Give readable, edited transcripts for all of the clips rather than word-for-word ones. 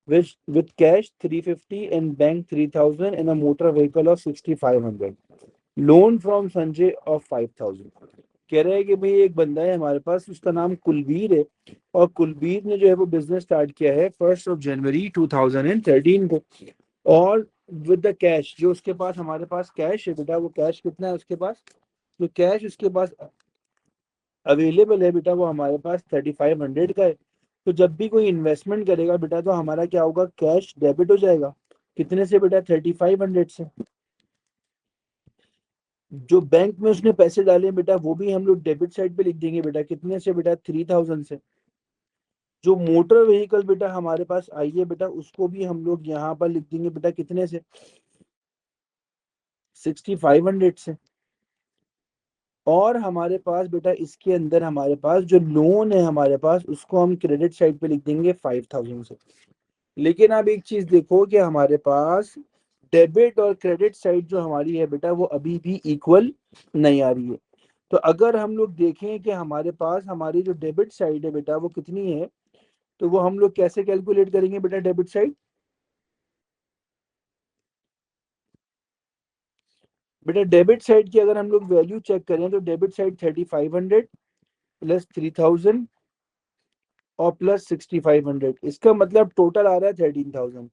with cash 350 and bank 3000 and a motor vehicle of 6500, loan from Sanjay of 5000। कह रहा है कि भाई एक बंदा है हमारे पास, उसका नाम कुलबीर है, और कुलबीर ने जो है वो बिजनेस स्टार्ट किया है 1 जनवरी 2013 को। और विद द कैश, जो उसके पास, हमारे पास कैश है बेटा, वो कैश कितना है उसके पास, जो कैश उसके पास अवेलेबल है बेटा, वो हमारे पास 3500 का है। तो जब भी कोई इन्वेस्टमेंट करेगा बेटा, तो हमारा क्या होगा, कैश डेबिट हो जाएगा। कितने से बेटा, 3500 से। जो बैंक में उसने पैसे डाले हैं बेटा, वो भी हम लोग डेबिट साइड पे लिख देंगे बेटा, कितने से बेटा, 3000 से। जो मोटर व्हीकल बेटा हमारे पास आई है बेटा, उसको भी हम लोग यहाँ पर लिख देंगे बेटा, कितने से, 6500 से। और हमारे पास बेटा इसके अंदर हमारे पास जो लोन है हमारे पास, उसको हम क्रेडिट साइड पे लिख देंगे 5000 से। लेकिन आप एक चीज देखो कि हमारे पास डेबिट और क्रेडिट साइड जो हमारी है बेटा, वो अभी भी इक्वल नहीं आ रही है। तो अगर हम लोग देखें कि हमारे पास हमारी जो डेबिट साइड है बेटा वो कितनी है, तो वो हम लोग कैसे कैलकुलेट करेंगे बेटा, डेबिट साइड। बेटा डेबिट साइड की अगर हम लोग वैल्यू चेक करें, तो डेबिट साइड 3500 प्लस 3000 और प्लस 6500, इसका मतलब टोटल आ रहा है 13000।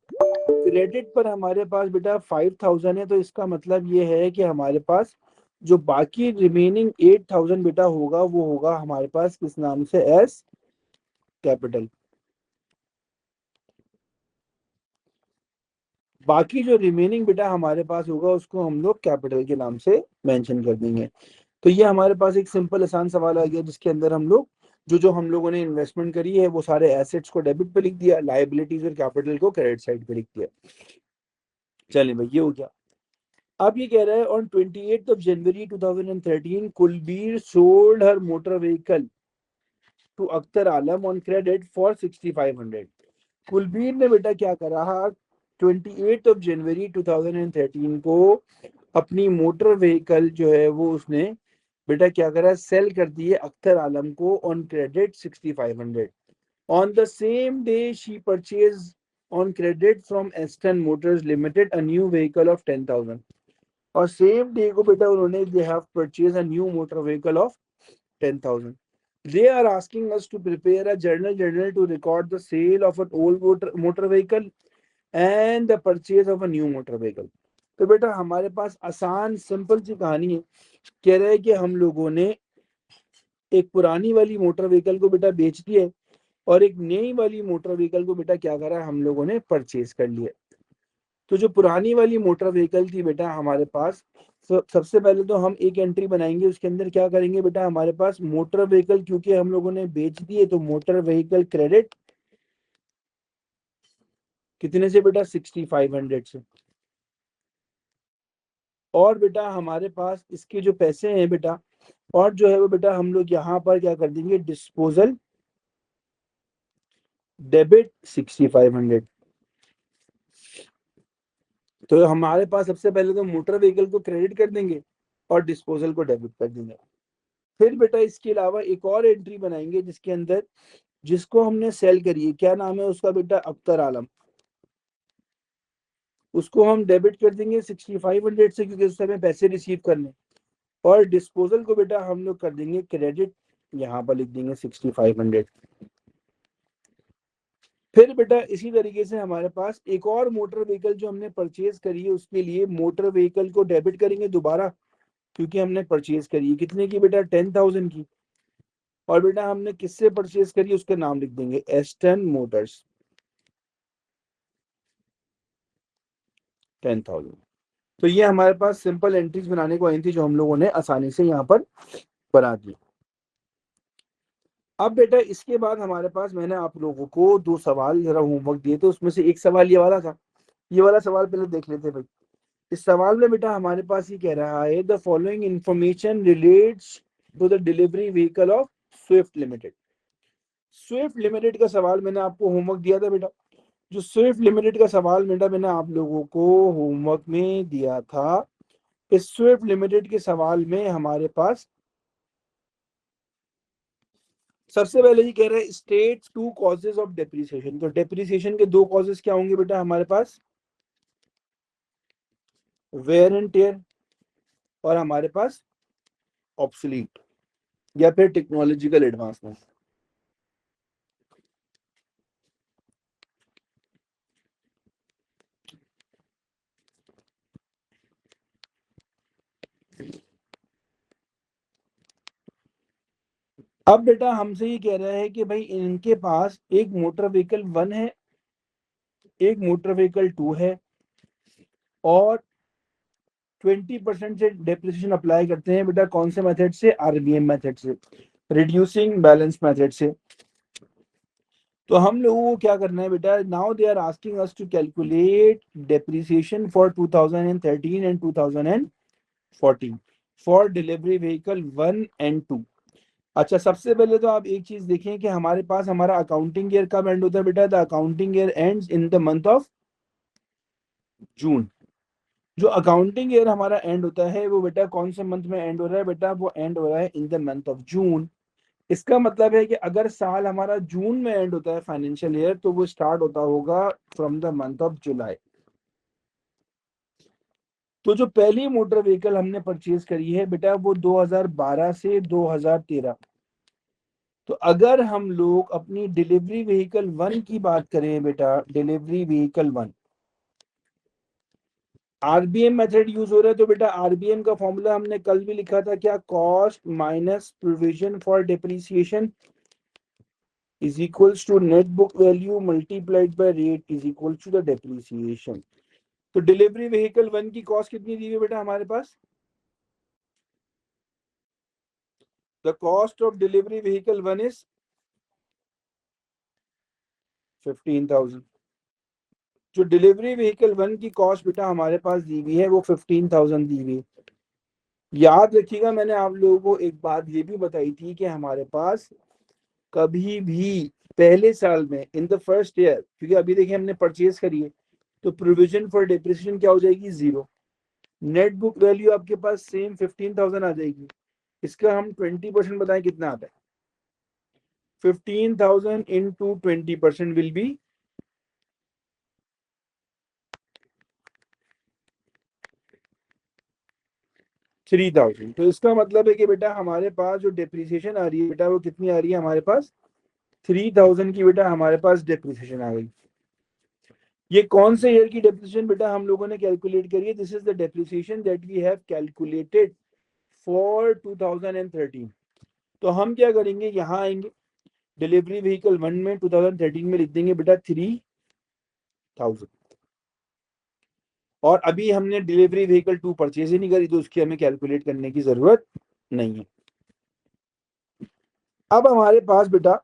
क्रेडिट पर हमारे पास बेटा 5000 है, तो इसका मतलब ये है कि हमारे पास जो बाकी रिमेनिंग 8000 बेटा होगा, वो होगा हमारे पास किस नाम से, एस कैपिटल। बाकी जो रिमेनिंग बेटा हमारे पास होगा, उसको हम लोग कैपिटल के नाम से मेंशन कर देंगे। तो ये हमारे पास एक सिंपल आसान सवाल आ गया, जिसके अंदर हम लोग जो हम लोगों ने इन्वेस्टमेंट करी है, वो सारे एसेट्स को डेबिट पे लिख दिया, लाइबिलिटीज और कैपिटल को क्रेडिट साइड पे लिख दिया। चलिए भाई, ये हो गया। अब ये कह रहा है, on 28 January 2013 Kulbir sold her motor vehicle to Akhtar Alam on credit for 6500। Kulbir ने बेटा क्या करा, 28 जनवरी 2013 को अपनी मोटर व्हीकल जो है वो उसने बेटा क्या करा, सेल कर दिए अख्तर आलम को on credit 6500। On the same day she purchase on credit from Aston Motors limited a new vehicle of 10,000। और सेम डे को बेटा उन्होंने, they have purchase a new motor vehicle of 10,000। They are asking us to prepare a journal to record the sale of an old motor vehicle and the purchase of a new motor vehicle। तो बेटा हमारे पास आसान simple सी कहानी है। कह रहे हैं कि हम लोगों ने एक पुरानी वाली मोटर व्हीकल को बेटा बेच दिया है, और एक नई वाली मोटर व्हीकल को बेटा क्या करा, हम लोगों ने परचेज कर लिया। तो जो पुरानी वाली मोटर व्हीकल थी बेटा हमारे पास, सबसे पहले तो हम एक एंट्री बनाएंगे, उसके अंदर क्या करेंगे बेटा, हमारे पास मोटर व्हीकल क्योंकि हम लोगों ने बेच दिए, तो मोटर व्हीकल क्रेडिट कितने से बेटा, 6500 से। और बेटा हमारे पास इसके जो पैसे हैं बेटा, और जो है वो बेटा हम लोग यहाँ पर क्या कर देंगे, डिस्पोजल डेबिट 6500। तो हमारे पास सबसे पहले तो मोटर व्हीकल को क्रेडिट कर देंगे और डिस्पोजल को डेबिट कर देंगे। फिर बेटा इसके अलावा एक और एंट्री बनाएंगे, जिसके अंदर जिसको हमने सेल करी है, क्या नाम है उसका बेटा, अख्तर आलम, उसको हम डेबिट कर देंगे 6500 से, क्योंकि उस समय पैसे रिसीव करने। और डिस्पोजल को बेटा हम लोग कर देंगे क्रेडिट, यहाँ पर लिख देंगे 6500। फिर बेटा इसी तरीके से हमारे पास एक और मोटर व्हीकल जो हमने परचेज करी है, उसके लिए मोटर व्हीकल को डेबिट करेंगे दोबारा, क्योंकि हमने परचेज करी है कितने की बेटा, 10,000 की। और बेटा हमने किससे परचेज करी, उसका नाम लिख देंगे एस्टन मोटर्स, 10,000। तो ये हमारे पास सिंपल एंट्रीज बनाने को आई थी, जो हम लोगों ने आसानी से यहाँ पर बना दी। अब बेटा इसके बाद हमारे पास, मैंने आप लोगों को दो सवाल जरा होमवर्क दिए थे, उसमें से एक सवाल ये वाला था। ये वाला सवाल पहले देख लेते भाई। इस सवाल में बेटा हमारे पास ये कह रहा है, the following information relates to the delivery vehicle of Swift Limited. Swift Limited का सवाल मैंने आपको होमवर्क दिया था बेटा। जो स्विफ्ट लिमिटेड का सवाल बेटा मैंने आप लोगों को होमवर्क में दिया था, इस स्विफ्ट लिमिटेड के सवाल में हमारे पास सबसे पहले ये कह रहे हैं state two causes of depreciation. तो डेप्रिसिएशन के दो कॉजेज क्या होंगे बेटा हमारे पास, वेयर एंड टेयर और हमारे पास ऑब्सोलीट या फिर टेक्नोलॉजिकल एडवांसमेंट। अब बेटा हमसे ये कह रहा है कि भाई इनके पास एक मोटर व्हीकल 1 है, एक मोटर व्हीकल 2 है, और 20% से डेप्रिसिएशन अप्लाई करते हैं बेटा कौन से मेथड से, आरबीएम मेथड से, रिड्यूसिंग बैलेंस मेथड से। तो हम लोगों को क्या करना है बेटा, now they are asking us to calculate depreciation for 2013 and 2014 for delivery vehicle 1 and 2। अच्छा, सबसे पहले तो आप एक चीज देखें कि हमारे पास हमारा अकाउंटिंग ईयर कब एंड होता है बेटा, the accounting year ends in the month of June. जो अकाउंटिंग ईयर हमारा एंड होता है वो बेटा कौन से मंथ में एंड हो रहा है बेटा, वो एंड हो रहा है in the month of June. इसका मतलब है कि अगर साल हमारा जून में एंड होता है फाइनेंशियल ईयर, तो वो स्टार्ट होता होगा from the month of July. तो जो पहली मोटर व्हीकल हमने परचेज करी है बेटा वो 2012 से 2013। तो अगर हम लोग अपनी डिलीवरी व्हीकल 1 की बात करें बेटा, delivery vehicle 1 RBM method use हो रहा है, तो बेटा आरबीएम का फॉर्मूला हमने कल भी लिखा था क्या, cost minus provision for depreciation is equals to net book value multiplied by rate is equals to the depreciation. तो डिलीवरी व्हीकल 1 की कॉस्ट कितनी दी हुई है बेटा हमारे पास, the cost of delivery vehicle 1 is 15,000। जो डिलीवरी व्हीकल 1 की कॉस्ट बेटा हमारे पास दी हुई है वो 15,000 दी हुई है। याद रखिएगा मैंने आप लोगों को एक बात ये भी बताई थी कि हमारे पास कभी भी पहले साल में इन द फर्स्ट ईयर, क्योंकि अभी देखिए हमने परचेज करी है, तो प्रोविजन फॉर डिप्रिसिएशन क्या हो जाएगी, 0। नेट बुक वैल्यू आपके पास सेम 15,000 आ जाएगी। इसका हम 20% बताएं कितना आता है, 15,000 इंटू 20% विल बी 3,000। तो इसका मतलब है कि बेटा हमारे पास जो डिप्रिसिएशन आ रही है बेटा वो कितनी आ रही है हमारे पास, 3,000 की बेटा हमारे पास डिप्रिसिएशन आ गई। ये कौन से ईयर की डेप्रिसिएशन बेटा हम लोगों ने कैलकुलेट करी है, this is the depreciation that we have calculated for 2013। तो हम क्या करेंगे, यहाँ आएंगे डिलीवरी व्हीकल 1 में 2013 में लिख देंगे बेटा 3,000, और अभी हमने डिलीवरी व्हीकल 2 परचेज ही नहीं करी, तो उसकी हमें कैलकुलेट करने की जरूरत नहीं है। अब हमारे पास बेटा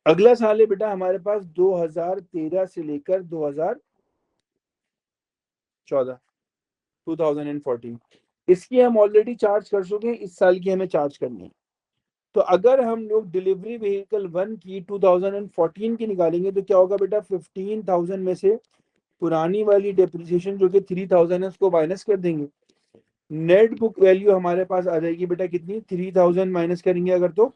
अगला साल है बेटा हमारे पास 2013 से लेकर 2014, 2014। इसकी हम ऑलरेडी चार्ज कर चुके हैं, इस साल की हमें चार्ज करनी है। तो अगर हम लोग डिलीवरी व्हीकल 1 की 2014 की निकालेंगे तो क्या होगा बेटा, 15,000 में से पुरानी वाली डेप्रिसिएशन जो कि 3,000 है उसको माइनस कर देंगे। नेट बुक वैल्यू हमारे पास आ जाएगी बेटा कितनी, 3,000 माइनस करेंगे अगर तो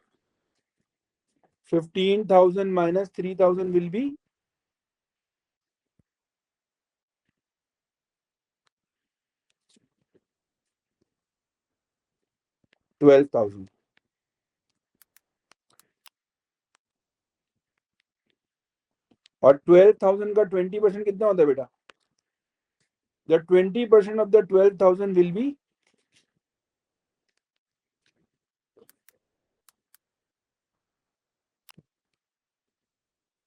15,000 माइनस 3,000 विल बी 12,000। और 12,000 का 20% कितना होता है बेटा, the 20% of the 12,000 will be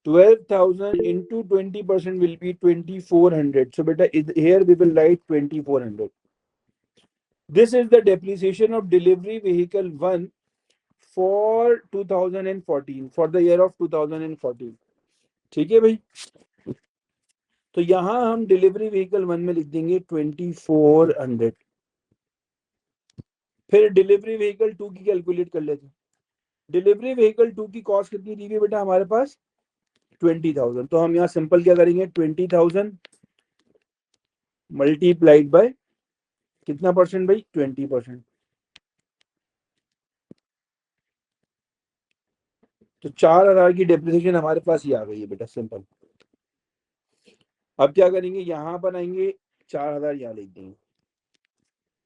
12,000 into 20% will be 2,400. So beta here we will write 2,400. This is the depreciation of delivery vehicle 1 for 2014, for the year of 2014. ठीक है भाई, तो यहां हम डिलीवरी व्हीकल 1 में लिख देंगे 2,400। फिर डिलीवरी व्हीकल 2 की कैलकुलेट कर लेते हैं। डिलीवरी व्हीकल 2 की कॉस्ट कितनी दी हुई बेटा हमारे पास, 20,000। तो हम यहाँ सिंपल क्या करेंगे, 20,000 मल्टीप्लाइड बाय कितना परसेंट भाई, 20%। तो 4,000 की डेप्रिसिएशन हमारे पास ही आ गई है बेटा, सिंपल। अब क्या करेंगे, यहाँ पर आएंगे 4,000 यहाँ लिख देंगे,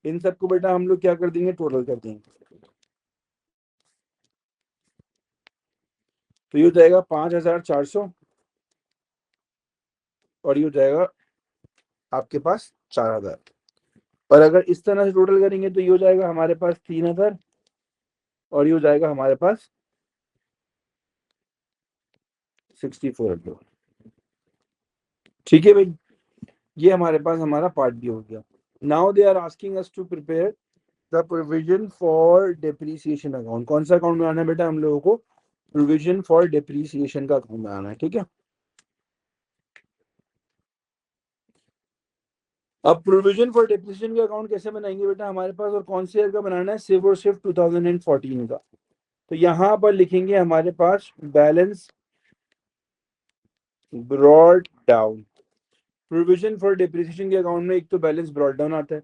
इन सबको बेटा हम लोग क्या कर देंगे, टोटल कर देंगे। तो ये हो जाएगा 5,400 और ये हो जाएगा आपके पास 4,000। और अगर इस तरह से टोटल करेंगे तो ये हो जाएगा हमारे पास 3,000 और ये हो जाएगा हमारे पास 6,400। ठीक है भाई, ये हमारे पास हमारा पार्ट भी हो गया। Now they are asking us to prepare the provision for depreciation account. कौन सा अकाउंट बनाना है बेटा हम लोगों को, प्रोविजन फॉर डेप्रीसिएशन का अकाउंट बनाना है, ठीक है। अब प्रोविजन फॉर डेप्रिसिएशन का अकाउंट कैसे बनाएंगे बेटा हमारे पास, और कौन से ईयर का बनाना है, सिर्फ और सिर्फ 2014 का। तो यहाँ पर लिखेंगे हमारे पास balance brought down. Provision for depreciation के अकाउंट में एक तो बैलेंस ब्रॉड डाउन आता है,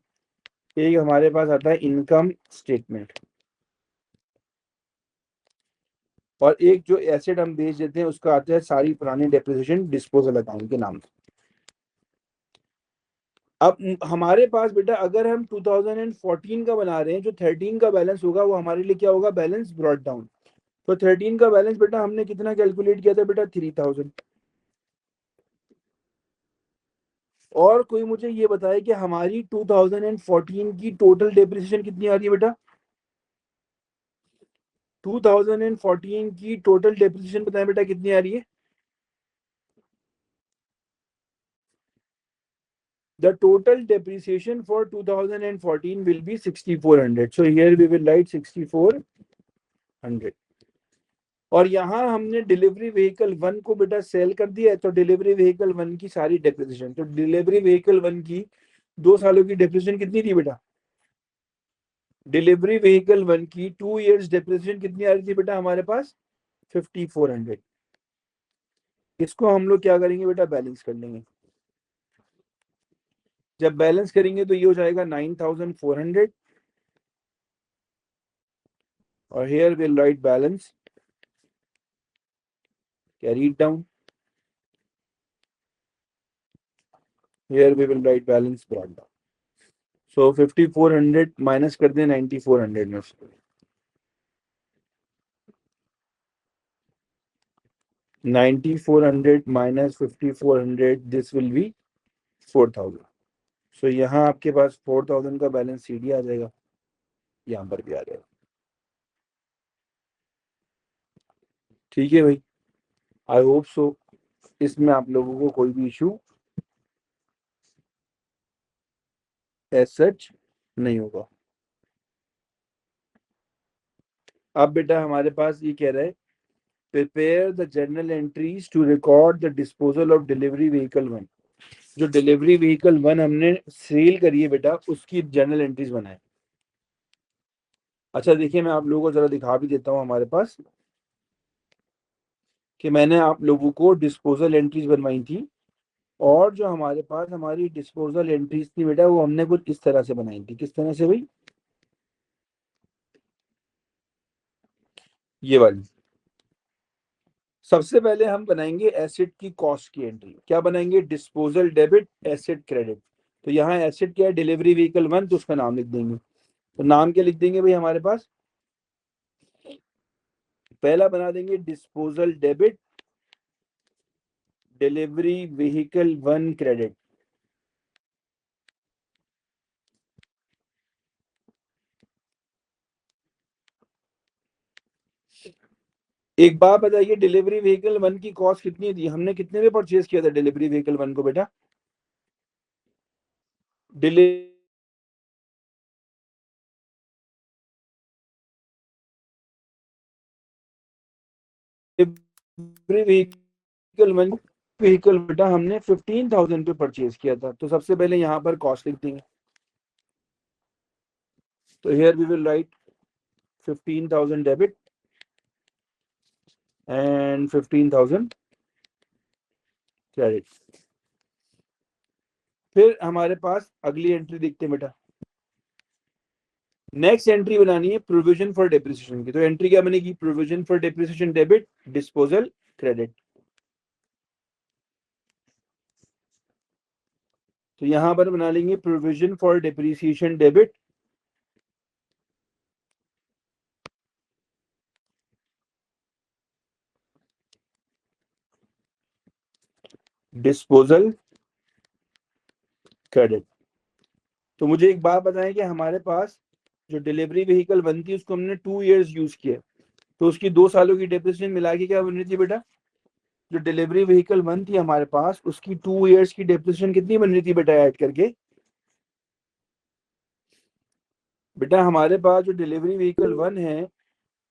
एक हमारे पास आता है इनकम स्टेटमेंट, और एक जो एसेट हम बेच देते हैं उसका आता है सारी पुरानी डेप्रिसिएशन डिस्पोजल अकाउंट के नाम से। अब हमारे पास बेटा अगर हम 2014 का बना रहे हैं, जो 13 का बैलेंस होगा वो हमारे लिए क्या होगा, बैलेंस ब्रॉड डाउन। तो 13 का बैलेंस बेटा हमने कितना कैलकुलेट किया था बेटा, 3,000। और कोई मुझे ये बताए कि हमारी 2014 की टोटल डेप्रिसिएशन कितनी आ रही है बेटा, 2014 की टोटल डेप्रिसिएशन बताएं बेटा कितनी आ रही है। The total depreciation for 2014 will be 6,400. So here we will write 6,400। और यहाँ हमने डिलीवरी व्हीकल 1 को बेटा सेल कर दिया है, तो डिलीवरी व्हीकल 1 की सारी डेप्रिसिएशन, तो डिलीवरी व्हीकल 1 की 2 सालों की डेप्रिसिएशन कितनी थी बेटा, डिलीवरी व्हीकल 1 की 2 इयर्स डेप्रिसिएशन कितनी आ रही थी बेटा हमारे पास, 5,400। इसको हम लोग क्या करेंगे बेटा, बैलेंस कर लेंगे। जब बैलेंस करेंगे तो ये हो जाएगा 9,400 और here we'll write balance carried down, here we will write balance brought down। So 5,400 minus कर दें 9,400 में से, 9,400 minus 5,400 this will be 4,000। सो यहाँ आपके पास 4,000 का बैलेंस सीडी आ जाएगा, यहाँ पर भी आ जाएगा। ठीक है भाई, आई होप सो इसमें आप लोगों को कोई भी इशू एज सच नहीं होगा। अब बेटा हमारे पास ये कह रहा है prepare the journal entries to record the disposal of delivery vehicle 1। जो डिलीवरी व्हीकल 1 हमने सेल करी है बेटा उसकी जर्नल एंट्रीज बनाए। अच्छा देखिए, मैं आप लोगों को जरा दिखा भी देता हूँ हमारे पास कि मैंने आप लोगों को डिस्पोजल एंट्रीज बनवाई थी, और जो हमारे पास हमारी डिस्पोजल एंट्रीज थी बेटा वो हमने कुछ इस तरह से बनाई थी। किस तरह से भाई, ये वाली। सबसे पहले हम बनाएंगे एसेट की कॉस्ट की एंट्री। क्या बनाएंगे, डिस्पोजल डेबिट एसेट क्रेडिट। तो यहाँ एसेट क्या है, डिलीवरी व्हीकल 1, तो उसका नाम लिख देंगे। तो नाम क्या लिख देंगे भाई हमारे पास, पहला बना देंगे disposal debit delivery vehicle 1 credit. एक बात बताइए, डिलीवरी व्हीकल 1 की कॉस्ट कितनी थी, हमने कितने में परचेज किया था डिलीवरी व्हीकल 1 को बेटा, डिलीवरी व्हीकल 1 व्हीकल बेटा हमने 15,000 पे परचेज किया था। तो सबसे पहले यहाँ पर कॉस्ट लिख देंगे। तो here we will write 15,000 debit and 15,000 credit. फिर हमारे पास अगली एंट्री देखते हैं बेटा, नेक्स्ट एंट्री बनानी है प्रोविजन फॉर डेप्रिसिएशन की। तो एंट्री क्या बनेगी? Provision for depreciation debit, disposal credit. तो यहां पर बना लेंगे provision for depreciation debit, disposal credit. तो मुझे एक बात बताएं कि हमारे पास जो डिलीवरी व्हीकल बनती है उसको हमने 2 years यूज किया, तो उसकी 2 सालों की डेप्रिसिएशन मिला के क्या बन रही थी बेटा? जो डिलीवरी व्हीकल वन थी हमारे पास उसकी 2 years की डेप्रिसिएशन कितनी बन रही थी बेटा ऐड करके? बेटा हमारे पास जो डिलीवरी व्हीकल वन है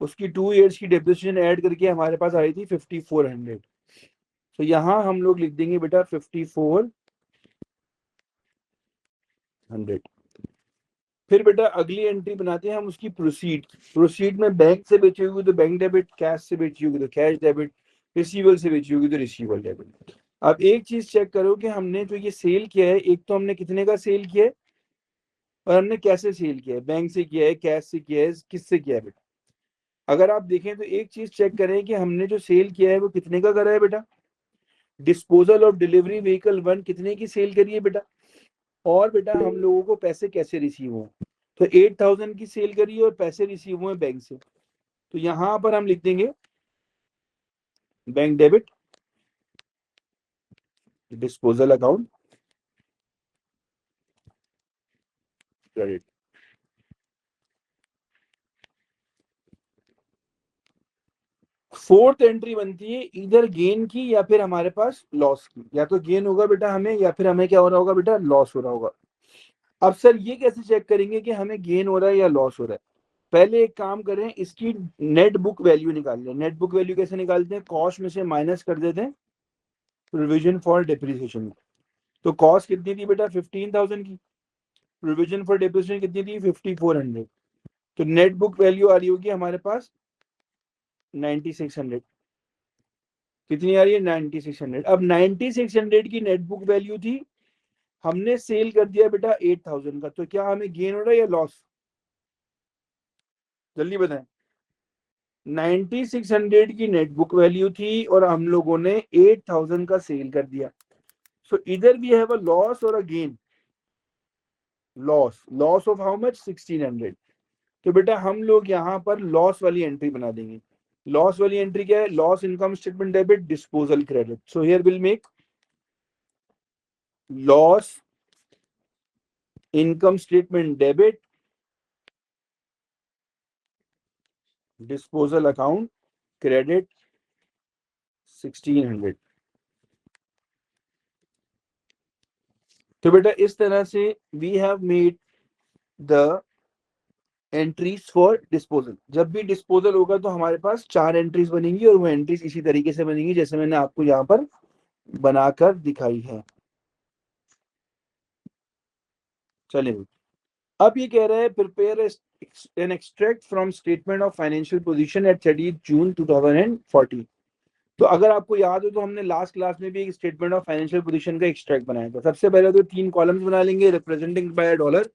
उसकी 2 years की डेप्रिसिएशन ऐड करके हमारे पास आई थी 5400। तो यहाँ हम लोग लिख देंगे बेटा 5400। फिर बेटा अगली एंट्री बनाते हैं हम उसकी प्रोसीड। प्रोसीड में बैंक से बेची होगी तो बैंक डेबिट, कैश से बेची होगी तो कैश डेबिट, रिसीवल से बेची होगी तो रिसीवल डेबिट। अब एक चीज चेक करो कि हमने जो ये सेल किया है, एक तो हमने कितने का सेल किया है और हमने कैसे सेल किया है, बैंक से किया है, कैश से किया है, किससे किया है बेटा? अगर आप देखें तो एक चीज चेक करें कि हमने जो सेल किया है वो कितने का करा है बेटा? Disposal of delivery vehicle one कितने की सेल करी है बेटा? और बेटा हम लोगों को पैसे कैसे रिसीव हुए? तो 8000 की सेल करी है और पैसे रिसीव हुए बैंक से। तो यहां पर हम लिख देंगे bank debit, disposal account credit. Fourth entry बनती है इधर गेन की या फिर हमारे पास लॉस की। या तो गेन होगा बेटा हमें, या फिर हमें क्या हो रहा होगा बेटा? लॉस हो रहा होगा। अब सर ये कैसे चेक करेंगे कि हमें गेन हो रहा है या लॉस हो रहा है? पहले एक काम करें, इसकी नेट बुक वैल्यू निकाल लें। नेट बुक वैल्यू कैसे निकालते हैं? कॉस्ट में से माइनस कर देते हैं प्रोविजन फॉर डेप्रिसिएशन। तो कॉस्ट कितनी थी बेटा? 15000 की। प्रोविजन फॉर डेप्रिसिएशन कितनी थी? 5400। तो नेट बुक वैल्यू आ रही होगी हमारे पास 9600। कितनी आ रही है? 9600। अब 9600 की नेट बुक वैल्यू थी, हमने सेल कर दिया बेटा 8000 का, तो क्या हमें गेन हो रहा है या लॉस? जल्दी बताएं। 9600 की नेट बुक वैल्यू थी और हम लोगों ने 8000 का सेल कर दिया। सो इधर वी हैव अ लॉस और अ gain. Loss of how much? 1600। तो बेटा हम लोग यहाँ पर लॉस वाली एंट्री बना देंगे। लॉस वाली एंट्री क्या है? Loss income statement debit, disposal credit. So here will make loss income statement debit, disposal account credit 1600। तो बेटा इस तरह से we have made the entries for disposal. जब भी डिस्पोजल होगा तो हमारे पास 4 एंट्रीज बनेंगी और वो एंट्रीज इसी तरीके से बनेंगी जैसे मैंने आपको यहाँ पर बनाकर दिखाई है। चलिए अब ये कह रहा है prepare an extract from statement of financial position at 30 June 2040। तो अगर आपको याद हो तो हमने लास्ट क्लास में भी एक स्टेटमेंट ऑफ फाइनेंशियल पोजीशन का एक्सट्रैक्ट बनाया था। सबसे पहले तो 3 कॉलम्स बना लेंगे रिप्रेजेंटिंग बाय डॉलर,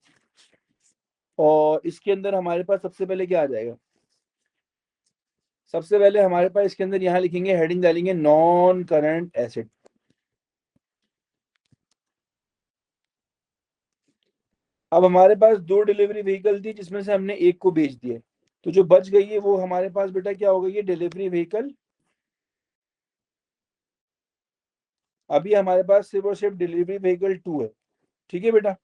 और इसके अंदर हमारे पास सबसे पहले क्या आ जाएगा? सबसे पहले हमारे पास इसके अंदर यहाँ लिखेंगे, हेडिंग डालेंगे नॉन करंट एसेट। अब हमारे पास 2 डिलीवरी व्हीकल थी जिसमें से हमने एक को बेच दिया, तो जो बच गई है वो हमारे पास बेटा क्या हो गई है? Delivery vehicle. अभी हमारे पास सिर्फ और सिर्फ डिलीवरी व्हीकल 2 है। ठीक है बेटा।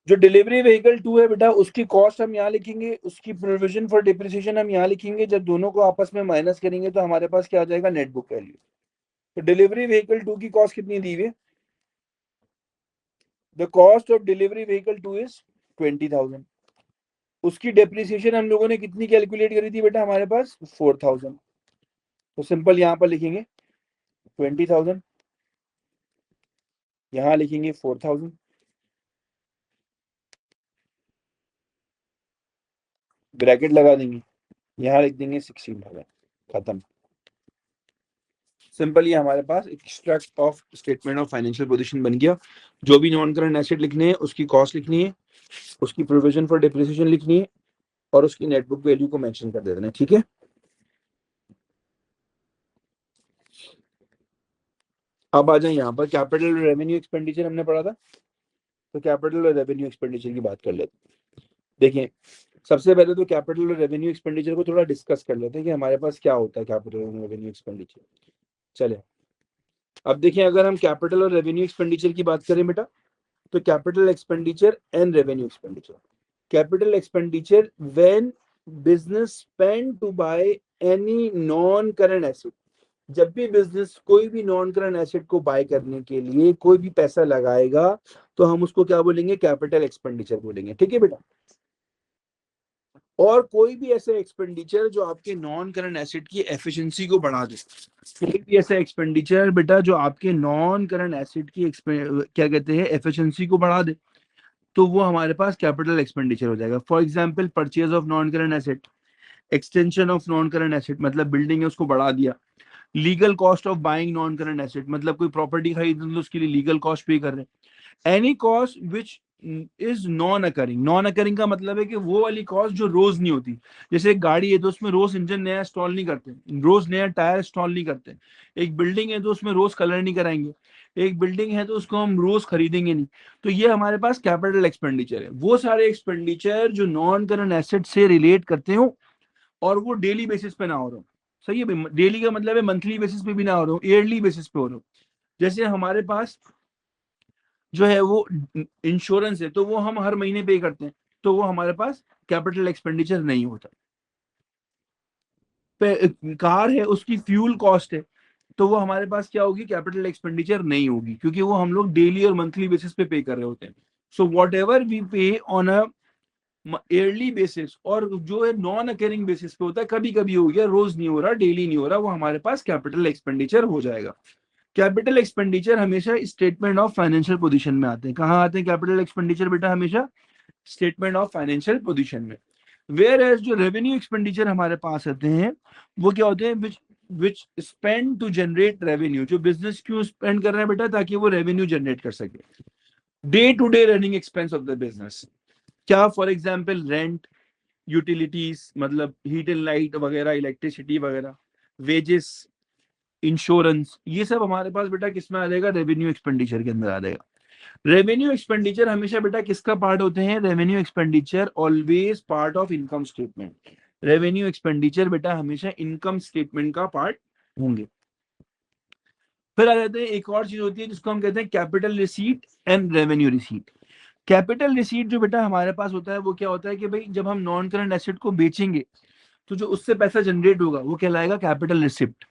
जो डिलीवरी व्हीकल 2 है बेटा उसकी कॉस्ट हम यहाँ लिखेंगे, उसकी प्रोविजन फॉर डिप्रिसिएशन हम यहाँ लिखेंगे। जब दोनों को आपस में माइनस करेंगे तो हमारे पास क्या आ जाएगा? Net book value. तो डिलीवरी व्हीकल 2 की कॉस्ट कितनी दी हुई है? The cost of delivery vehicle 2 is 20,000। उसकी डेप्रिसिएशन हम लोगों ने कितनी कैलकुलेट करी थी बेटा? हमारे पास 4000। तो सिंपल यहाँ पर लिखेंगे 20,000, यहाँ लिखेंगे 4000, ब्रैकेट लगा देंगे, यहाँ लिख देंगे 16,000। खत्म। सिंपल ये हमारे पास extract of statement of financial position बन गया। जो भी नॉन करंट एसेट लिखने हैं उसकी कॉस्ट लिखनी है, उसकी प्रोविजन फॉर डिप्रिसिएशन लिखनी है और उसकी नेट बुक वैल्यू को मेंशन कर देना है। ठीक है, अब आ जाए यहाँ पर कैपिटल रेवेन्यू एक्सपेंडिचर हमने पढ़ा था, तो कैपिटल और रेवेन्यू एक्सपेंडिचर की बात कर लेते हैं। देखिए सबसे पहले तो कैपिटल और रेवेन्यू एक्सपेंडिचर को थोड़ा डिस्कस कर लेते हैं कि हमारे पास क्या होता है कैपिटल और रेवेन्यू एक्सपेंडिचर। चले अब देखिए, अगर हम कैपिटल और रेवेन्यू एक्सपेंडिचर की बात करें बेटा, तो capital expenditure and revenue expenditure. Capital expenditure when business spend to buy any non current asset, जब भी बिजनेस कोई भी नॉन करंट एसेट को बाय करने के लिए कोई भी पैसा लगाएगा तो हम उसको क्या बोलेंगे, कैपिटल एक्सपेंडिचर बोलेंगे। ठीक है बेटा, और कोई भी ऐसा एक्सपेंडिचर जो आपके नॉन करंट एसेट की एफिशिएंसी को बढ़ा दे, कोई भी ऐसा एक्सपेंडिचर बेटा जो आपके नॉन करंट एसेट की क्या कहते हैं एफिशिएंसी को बढ़ा दे, तो वो हमारे पास कैपिटल एक्सपेंडिचर हो जाएगा। For example purchase of non current asset, extension of non current asset मतलब बिल्डिंग है उसको बढ़ा दिया, legal cost of buying non current asset मतलब कोई प्रॉपर्टी खरीद तो उसके लिए लीगल कॉस्ट पे कर रहे हैं। Any cost which is non occurring, non occurring का मतलब है कि वो वाली कॉस्ट जो रोज नहीं होती, जैसे एक गाड़ी है तो उसमें रोज इंजन नया इंस्टॉल नहीं करते, रोज नया टायर इंस्टॉल नहीं करते। एक बिल्डिंग है तो उसमें रोज कलर नहीं कराएंगे, एक बिल्डिंग है तो उसको हम रोज खरीदेंगे नहीं। तो ये हमारे पास कैपिटल एक्सपेंडिचर है, वो सारे एक्सपेंडिचर जो नॉन करंट एसेट से रिलेट करते हो और वो डेली बेसिस पे ना हो रहा हो। सही है, डेली का मतलब है मंथली बेसिस पे भी ना हो रहा हो, ईयरली बेसिस पे हो रहा हो। जैसे हमारे पास जो है वो इंश्योरेंस है तो वो हम हर महीने पे करते हैं, तो वो हमारे पास कैपिटल एक्सपेंडिचर नहीं होता। कार है उसकी फ्यूल कॉस्ट है तो वो हमारे पास क्या होगी, कैपिटल एक्सपेंडिचर नहीं होगी, क्योंकि वो हम लोग डेली और मंथली बेसिस पे कर रहे होते हैं। सो वॉट एवर वी पे ऑन अ ईयरली बेसिस और जो है नॉन अकरिंग बेसिस पे होता है, कभी कभी हो गया, रोज नहीं हो रहा, डेली नहीं हो रहा, वो हमारे पास कैपिटल एक्सपेंडिचर हो जाएगा। कैपिटल एक्सपेंडिचर हमेशा स्टेटमेंट ऑफ फाइनेंशियल पोजीशन में आते हैं। कहाँ आते हैं कैपिटल एक्सपेंडिचर बेटा, हमेशा स्टेटमेंट ऑफ फाइनेंशियल पोजीशन में। वेयर एज जो रेवेन्यू एक्सपेंडिचर हमारे पास आते हैं वो क्या होते हैं, विच स्पेंड टू जनरेट रेवेन्यू, जो बिजनेस क्यों स्पेंड कर रहे हैं बेटा, ताकि वो रेवेन्यू जनरेट कर सके। Day to day running expense of the business, क्या फॉर एग्जाम्पल रेंट, यूटिलिटीज मतलब हीट एंड लाइट वगैरह, इलेक्ट्रिसिटी वगैरह, वेजेस, इंश्योरेंस, ये सब हमारे पास बेटा किसमें आ जाएगा, रेवेन्यू एक्सपेंडिचर के अंदर आ जाएगा। रेवेन्यू एक्सपेंडिचर हमेशा बेटा किसका पार्ट होते हैं, revenue expenditure always part of income statement. Revenue expenditure बेटा हमेशा इनकम स्टेटमेंट का पार्ट होंगे। फिर आ जाते हैं, एक और चीज होती है जिसको हम कहते हैं capital receipt and revenue receipt. Capital receipt जो बेटा हमारे पास होता है वो क्या होता है कि भाई जब हम नॉन करंट एसेट को बेचेंगे तो जो उससे पैसा जनरेट होगा वो कहलाएगा कैपिटल रिसिप्ट।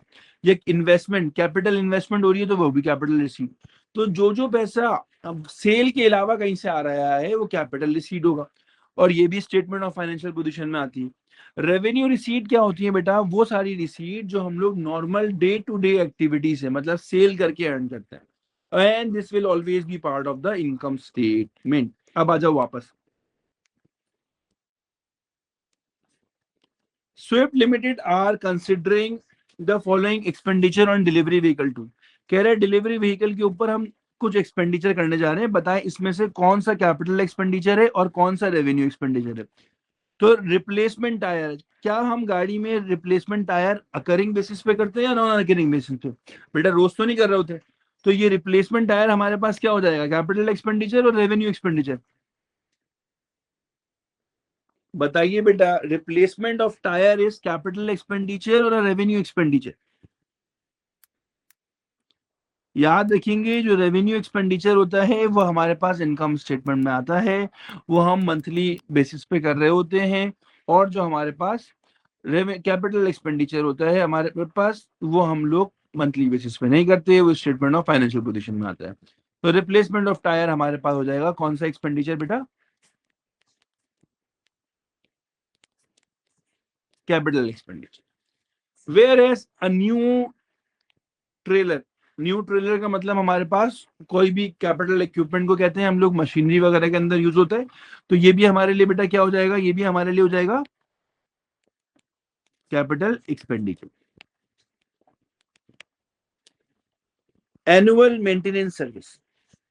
ये इन्वेस्टमेंट, कैपिटल इन्वेस्टमेंट हो रही है तो वो भी कैपिटल रिसीट। तो जो पैसा अब सेल के अलावा कहीं से आ रहा है वो कैपिटल रिसीट होगा, और ये भी स्टेटमेंट ऑफ फाइनेंशियल पोजीशन में आती है। रेवेन्यू रिसीट क्या होती है बेटा, वो सारी रिसीट जो हम लोग normal day to day activity से मतलब सेल करके अर्न करते हैं, and this will always be part of the income statement. अब आ जाओ वापस, Swift limited are considering the following expenditure on delivery vehicle two. कह रहे हैं डिलीवरी व्हीकल के ऊपर हम कुछ एक्सपेंडिचर करने जा रहे हैं, बताएं इसमें से कौन सा कैपिटल एक्सपेंडिचर है और कौन सा रेवेन्यू एक्सपेंडिचर है। तो रिप्लेसमेंट टायर, क्या हम गाड़ी में रिप्लेसमेंट टायर अकरिंग बेसिस पे करते हैं या नॉन अकरिंग बेसिस पे, बेटा रोज तो नहीं कर रहे होते। तो ये रिप्लेसमेंट टायर हमारे पास क्या हो जाएगा, कैपिटल एक्सपेंडिचर और रेवेन्यू एक्सपेंडिचर। बताइए बेटा, replacement of tyre is capital expenditure और रेवेन्यू एक्सपेंडिचर। याद रखेंगे जो रेवेन्यू एक्सपेंडिचर होता है वो हमारे पास इनकम स्टेटमेंट में आता है, वो हम मंथली बेसिस पे कर रहे होते हैं। और जो हमारे पास कैपिटल एक्सपेंडिचर होता है हमारे पास, वो हम लोग मंथली बेसिस पे नहीं करते, वो स्टेटमेंट ऑफ फाइनेंशियल पोजीशन में आता है। तो रिप्लेसमेंट ऑफ टायर हमारे पास हो जाएगा कौन सा एक्सपेंडिचर बेटा, capital expenditure. Whereas a trailer, new trailer का मतलब हमारे पास कोई भी कैपिटल इक्विपमेंट को कहते हैं हम लोग, मशीनरी वगैरह के अंदर यूज होता है। तो ये भी हमारे लिए बेटा क्या हो जाएगा, ये भी हमारे लिए हो जाएगा capital expenditure. Annual maintenance service,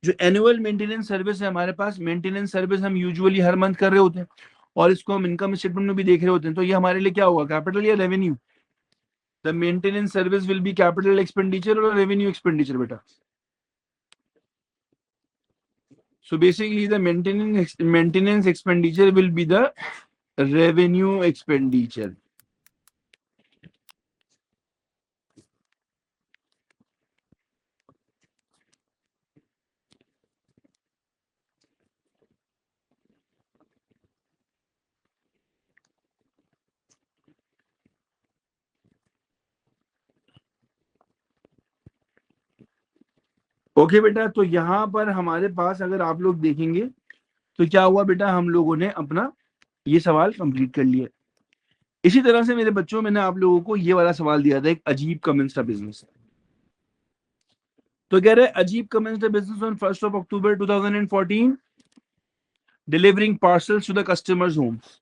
जो एनुअल मेंटेनेंस सर्विस है हमारे पास, मेंटेनेंस सर्विस हम यूजुअली हर मंथ कर रहे होते हैं और इसको हम इनकम स्टेटमेंट में भी देख रहे होते हैं, तो ये हमारे लिए क्या होगा, कैपिटल या revenue? The maintenance service will be capital expenditure और रेवेन्यू एक्सपेंडिचर बेटा? So basically the maintenance expenditure will be the revenue expenditure. Okay बेटा, तो यहाँ पर हमारे पास अगर आप लोग देखेंगे तो क्या हुआ बेटा, हम लोगों ने अपना ये सवाल कंप्लीट कर लिया। इसी तरह से मेरे बच्चों, मैंने आप लोगों को ये वाला सवाल दिया था, एक अजीब कमेंस बिजनेस। तो कह रहे Ajeeb commences business on 1st of October 2014 delivering parcels to the customers' homes.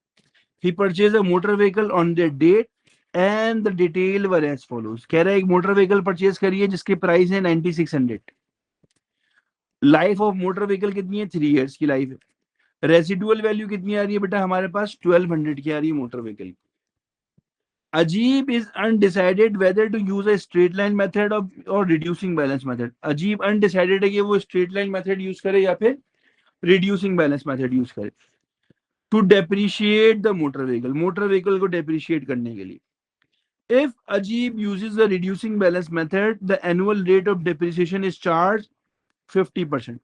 He purchased a motor vehicle on their date and the detail were as follows. कह रहा है एक मोटर व्हीकल परचेज करिए जिसकी price है 9600। लाइफ ऑफ मोटर व्हीकल कितनी है, 3 years की लाइफ है। रेसिडुअल वैल्यू कितनी आ रही है बेटा हमारे पास, 1200 की आ रही है motor vehicle. Ajeeb is undecided whether to use a straight line method और reducing balance method. Ajeeb undecided है कि वो स्ट्रेट लाइन मेथड यूज करे या फिर रिड्यूसिंग बैलेंस मेथड यूज करे to depreciate the motor vehicle, motor vehicle को डेप्रिशिएट करने के लिए। If Ajib uses the reducing balance method, the annual rate of depreciation is charged 50%.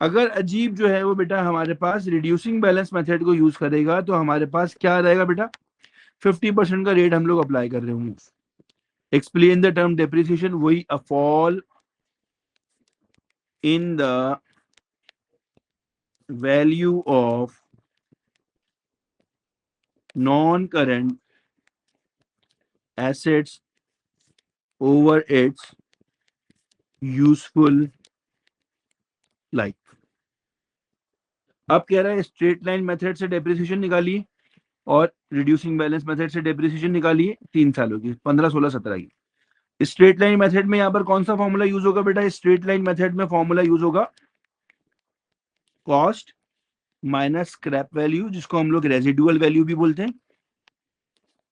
अगर अजीब जो है वो बेटा हमारे पास रिड्यूसिंग बैलेंस मेथड को यूज करेगा तो हमारे पास क्या रहेगा बेटा, 50% का रेट हम लोग अप्लाई कर रहे होंगे। एक्सप्लेन द टर्म डेप्रिसिएशन, वही a fall in the value of non current assets over its useful life. अब कह रहा है स्ट्रेट लाइन मेथड से डेप्रिसिएशन निकालिए और रिड्यूसिंग बैलेंस मेथड से डेप्रिसिएशन निकालिए 3 सालों की, 15, 16, 17 की। स्ट्रेट लाइन मेथड में यहाँ पर कौन सा फॉर्मूला यूज होगा बेटा, स्ट्रेट लाइन मेथड में फॉर्मूला यूज होगा कॉस्ट माइनस स्क्रैप वैल्यू, जिसको हम लोग रेजिडुअल वैल्यू भी बोलते हैं,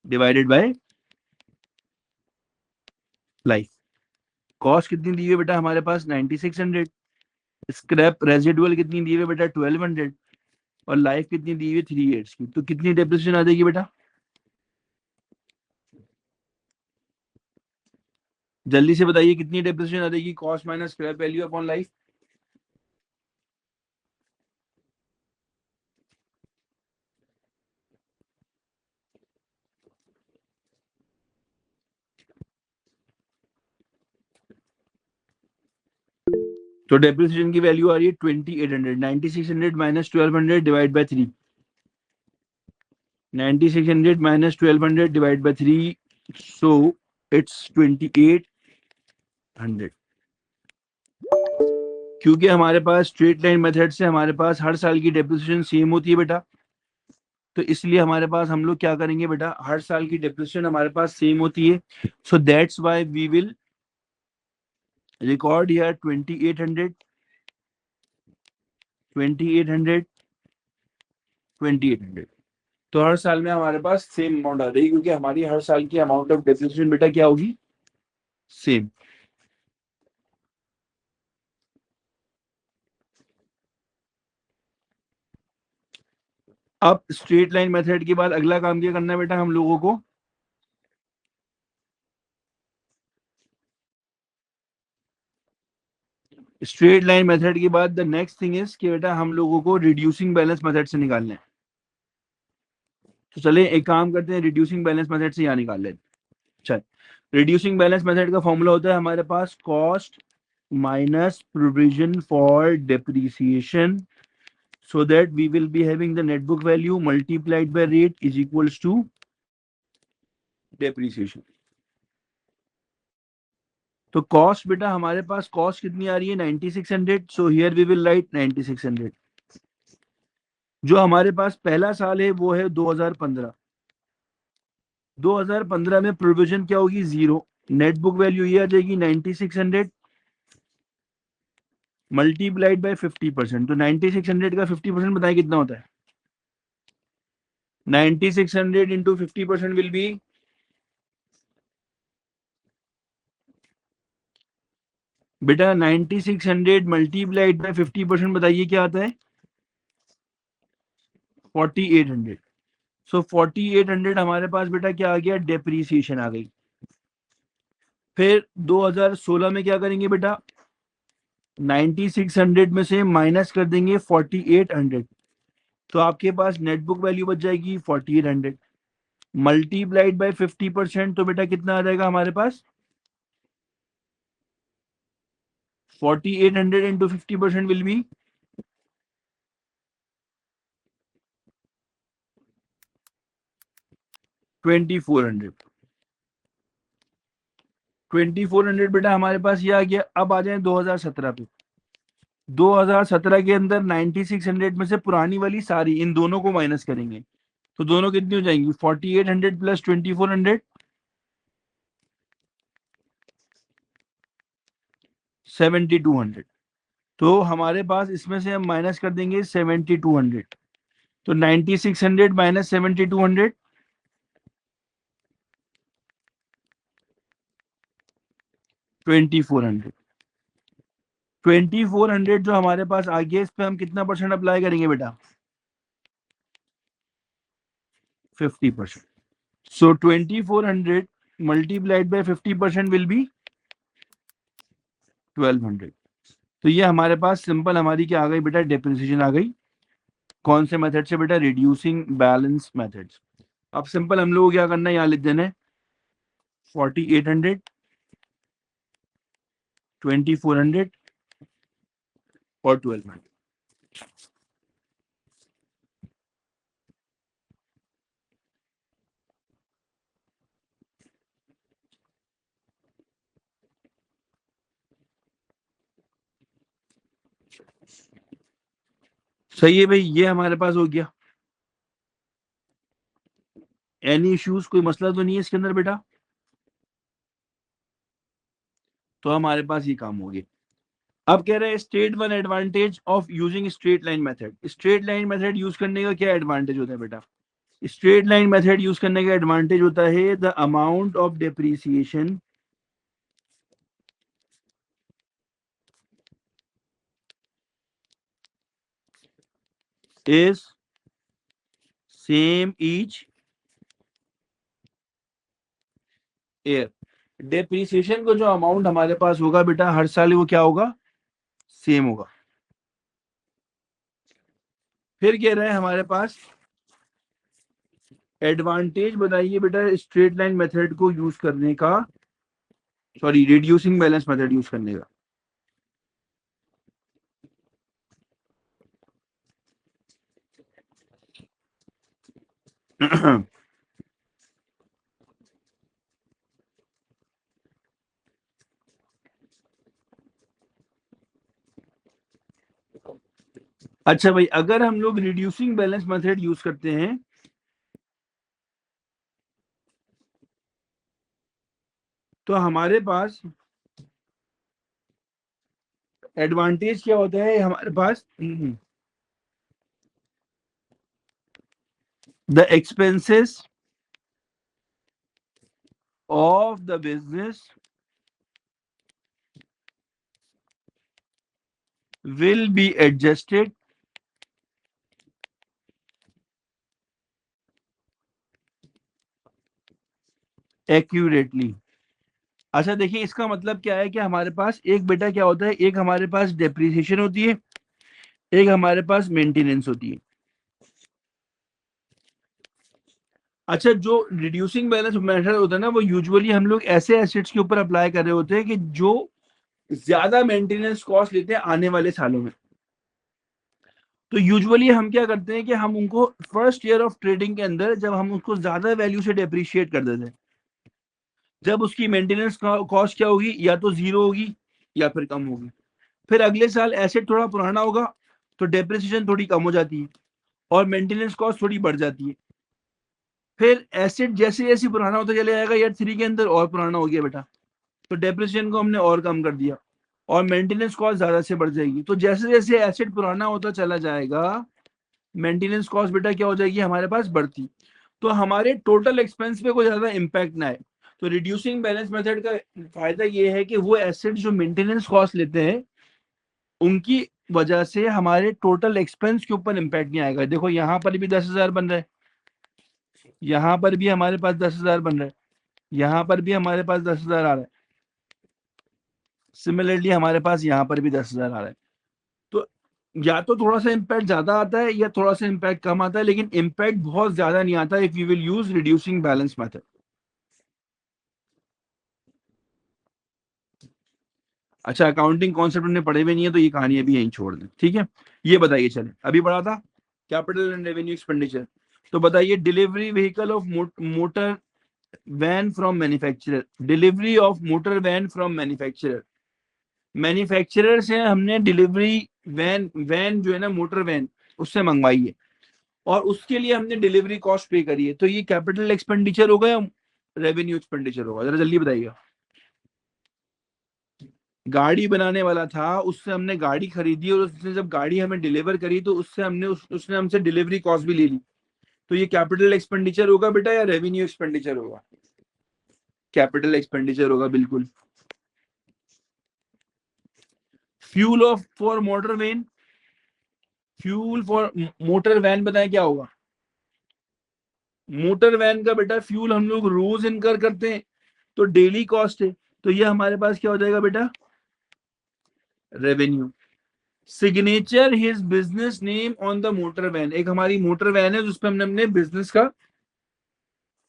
डिवाइडेड बाय लाइफ। कॉस्ट कितनी दी हुई बेटा हमारे पास 9600, स्क्रैप रेजिडुअल कितनी दी हुई बेटा 1200 और लाइफ कितनी दी हुई 3 इयर्स की। तो कितनी डेप्रिसिएशन आ जाएगी बेटा, जल्दी से बताइए कितनी डेप्रिसिएशन आ जाएगी, cost minus scrap value upon life. तो डेप्रिसिएशन की वैल्यू आ रही है 2800, 9600 minus 1200 divide by 3, 9600 minus 1200 divided by 3, so it's 2800। क्योंकि हमारे पास स्ट्रेट लाइन मेथड से हमारे पास हर साल की डेप्रिसिएशन सेम होती है बेटा, तो इसलिए हमारे पास हम लोग क्या करेंगे बेटा, हर साल की डेप्रिसिएशन हमारे पास सेम होती है। So that's why we will record here 2800, 2800, 2800। तो हर साल में हमारे पास सेम अमाउंट आ रही है क्योंकि हमारी हर साल की अमाउंट ऑफ डेप्रिसिएशन बेटा क्या होगी, सेम। अब स्ट्रेट लाइन मेथड के बाद अगला काम क्या करना है बेटा हम लोगों को, स्ट्रेट लाइन मेथड के बाद द नेक्स्ट थिंग इज कि बेटा हम लोगों को रिड्यूसिंग बैलेंस मेथड से निकालना है। तो चले एक काम करते हैं, रिड्यूसिंग बैलेंस मेथड से यहाँ निकाल लेते हैं। चल, रिड्यूसिंग बैलेंस मेथड का फॉर्मूला होता है हमारे पास cost minus provision for depreciation, so that we will be having the net book value multiplied by rate is equals to depreciation। तो कॉस्ट बेटा हमारे पास कॉस्ट कितनी आ रही है 9600, so here we will write 9600। जो हमारे पास पहला साल है वो है 2015। 2015 में प्रोविजन क्या होगी, 0। नेट बुक वैल्यू ये आ जाएगी 9600 मल्टीप्लाइड बाय 50%, तो 9600 का 50% बताए कितना होता है? 9600 इंटू 50% विल बी बेटा 9600 मल्टीप्लाइड बाय 50% बताइए क्या आता है? 4800। सो 4800 हमारे पास बेटा क्या आ गया? डेप्रीसिएशन आ गई। फिर 2016 में क्या करेंगे बेटा? 9600 में से माइनस कर देंगे 4800, तो आपके पास नेट बुक वैल्यू बच जाएगी 4800 मल्टीप्लाइड बाय 50%, तो बेटा कितना आ जाएगा हमारे पास? 4800 इंटू 50% विल बी 2400। 2400 बेटा हमारे पास ये आ गया। अब आ जाए 2017 पे। 2017 के अंदर 9600 में से पुरानी वाली सारी इन दोनों को माइनस करेंगे, तो दोनों कितनी हो जाएंगी? 4800 प्लस 2400 7200। तो हमारे पास इसमें से हम माइनस कर देंगे 7200, तो 9600 माइनस 7200 2400। 2400 जो हमारे पास आ गया, इस पे हम कितना परसेंट अप्लाई करेंगे बेटा? 50%। सो 2400 मल्टीप्लाइड बाय 50% विल बी 1200। तो ये हमारे पास सिंपल हमारी क्या आ गई बेटा? डेप्रिसिएशन आ गई। कौन से मेथड से बेटा? Reducing balance methods. अब सिंपल हम लोग को क्या करना है, यहाँ लिख देना है 4800 2400 और 1200। सही है भाई, ये हमारे पास हो गया। एनी इश्यूज, कोई मसला तो नहीं है इसके अंदर बेटा? तो हमारे पास ये काम हो गया। अब कह रहे हैं state one advantage of using straight line method. Straight line method use करने का क्या एडवांटेज होता है बेटा? स्ट्रेट लाइन मेथड यूज करने का एडवांटेज होता है the amount of depreciation is same each year. Depreciation को जो अमाउंट हमारे पास होगा बेटा हर साल, वो क्या होगा? सेम होगा। फिर कह रहे हैं हमारे पास एडवांटेज बताइए बेटा स्ट्रेट लाइन मेथड को यूज करने का, sorry reducing balance method use करने का। अच्छा भाई, अगर हम लोग रिड्यूसिंग बैलेंस मेथड यूज करते हैं तो हमारे पास एडवांटेज क्या होता है हमारे पास? The expenses of the business will be adjusted accurately. अच्छा देखिए, इसका मतलब क्या है कि हमारे पास एक बेटा क्या होता है, एक हमारे पास डेप्रिसिएशन होती है, एक हमारे पास मेंटेनेंस होती है। अच्छा, जो रिड्यूसिंग बैलेंस मेथड होता है ना, वो यूजुअली हम लोग ऐसे एसेट्स के ऊपर अप्लाई कर रहे होते हैं कि जो ज्यादा मेंटेनेंस कॉस्ट लेते हैं आने वाले सालों में। तो यूजुअली हम क्या करते हैं कि हम उनको फर्स्ट ईयर ऑफ ट्रेडिंग के अंदर जब हम उसको ज्यादा वैल्यू से डेप्रिशिएट कर देते हैं, जब उसकी मेंटेनेंस कॉस्ट क्या होगी, या तो जीरो होगी या फिर कम होगी। फिर अगले साल एसेट थोड़ा पुराना होगा तो डेप्रिसिएशन थोड़ी कम हो जाती है और मेंटेनेंस कॉस्ट थोड़ी बढ़ जाती है। फिर एसेट जैसे जैसे पुराना होता चले जाएगा, ईयर 3 के अंदर और पुराना हो गया बेटा, तो डेप्रिसिएशन को हमने और कम कर दिया। और मेंटेनेंस कॉस्ट ज्यादा से बढ़ जाएगी। तो जैसे जैसे एसेट पुराना होता चला जाएगा, मेंटेनेंस कॉस्ट बेटा क्या हो जाएगी हमारे पास बढ़ती। तो हमारे टोटल एक्सपेंस पे कोई ज्यादा इम्पैक्ट ना आए। तो रिड्यूसिंग बैलेंस मेथड का फायदा ये है कि वो एसेट जो मेंटेनेंस कॉस्ट लेते हैं उनकी वजह से हमारे टोटल एक्सपेंस के ऊपर इम्पैक्ट नहीं आएगा। देखो यहाँ पर भी 10,000 बन रहा है, यहाँ पर भी हमारे पास 10,000 बन रहा है, यहाँ पर भी हमारे पास 10,000 आ रहा है, सिमिलरली हमारे पास यहाँ पर भी 10,000 आ रहा है। तो या तो थोड़ा सा इम्पैक्ट ज्यादा आता है या थोड़ा सा इम्पैक्ट कम आता है, लेकिन इम्पैक्ट बहुत ज्यादा नहीं आता if you will use reducing balance method. अच्छा, अकाउंटिंग कॉन्सेप्ट हमने पढ़े हुए नहीं है तो ये कहानी अभी यहीं छोड़ दें, ठीक है। ये बताइए, चले अभी पढ़ा था कैपिटल एंड रेवेन्यू एक्सपेंडिचर। तो बताइए, delivery vehicle of motor van from manufacturer, delivery of motor van from manufacturer. Manufacturer से हमने डिलीवरी वैन जो है ना मोटर वैन उससे मंगवाई है और उसके लिए हमने डिलीवरी कॉस्ट पे करी है। तो ये कैपिटल एक्सपेंडिचर होगा या रेवेन्यू एक्सपेंडिचर होगा, जरा जल्दी बताइएगा। गाड़ी बनाने वाला था, उससे हमने गाड़ी खरीदी और उसने जब गाड़ी हमें डिलीवर करी तो उससे हमने उसने हमसे डिलीवरी कॉस्ट भी ले ली। तो ये कैपिटल एक्सपेंडिचर होगा बेटा या रेवेन्यू एक्सपेंडिचर होगा? कैपिटल एक्सपेंडिचर होगा बिल्कुल। Fuel of for motor van, fuel for motor van बताएं क्या होगा? मोटर वैन का बेटा फ्यूल हम लोग रोज इनकर करते हैं, तो डेली कॉस्ट है। तो ये हमारे पास क्या हो जाएगा बेटा? Revenue. Signature his business name on the motor van, एक हमारी मोटर वैन है जिसपे हमने अपने बिजनेस का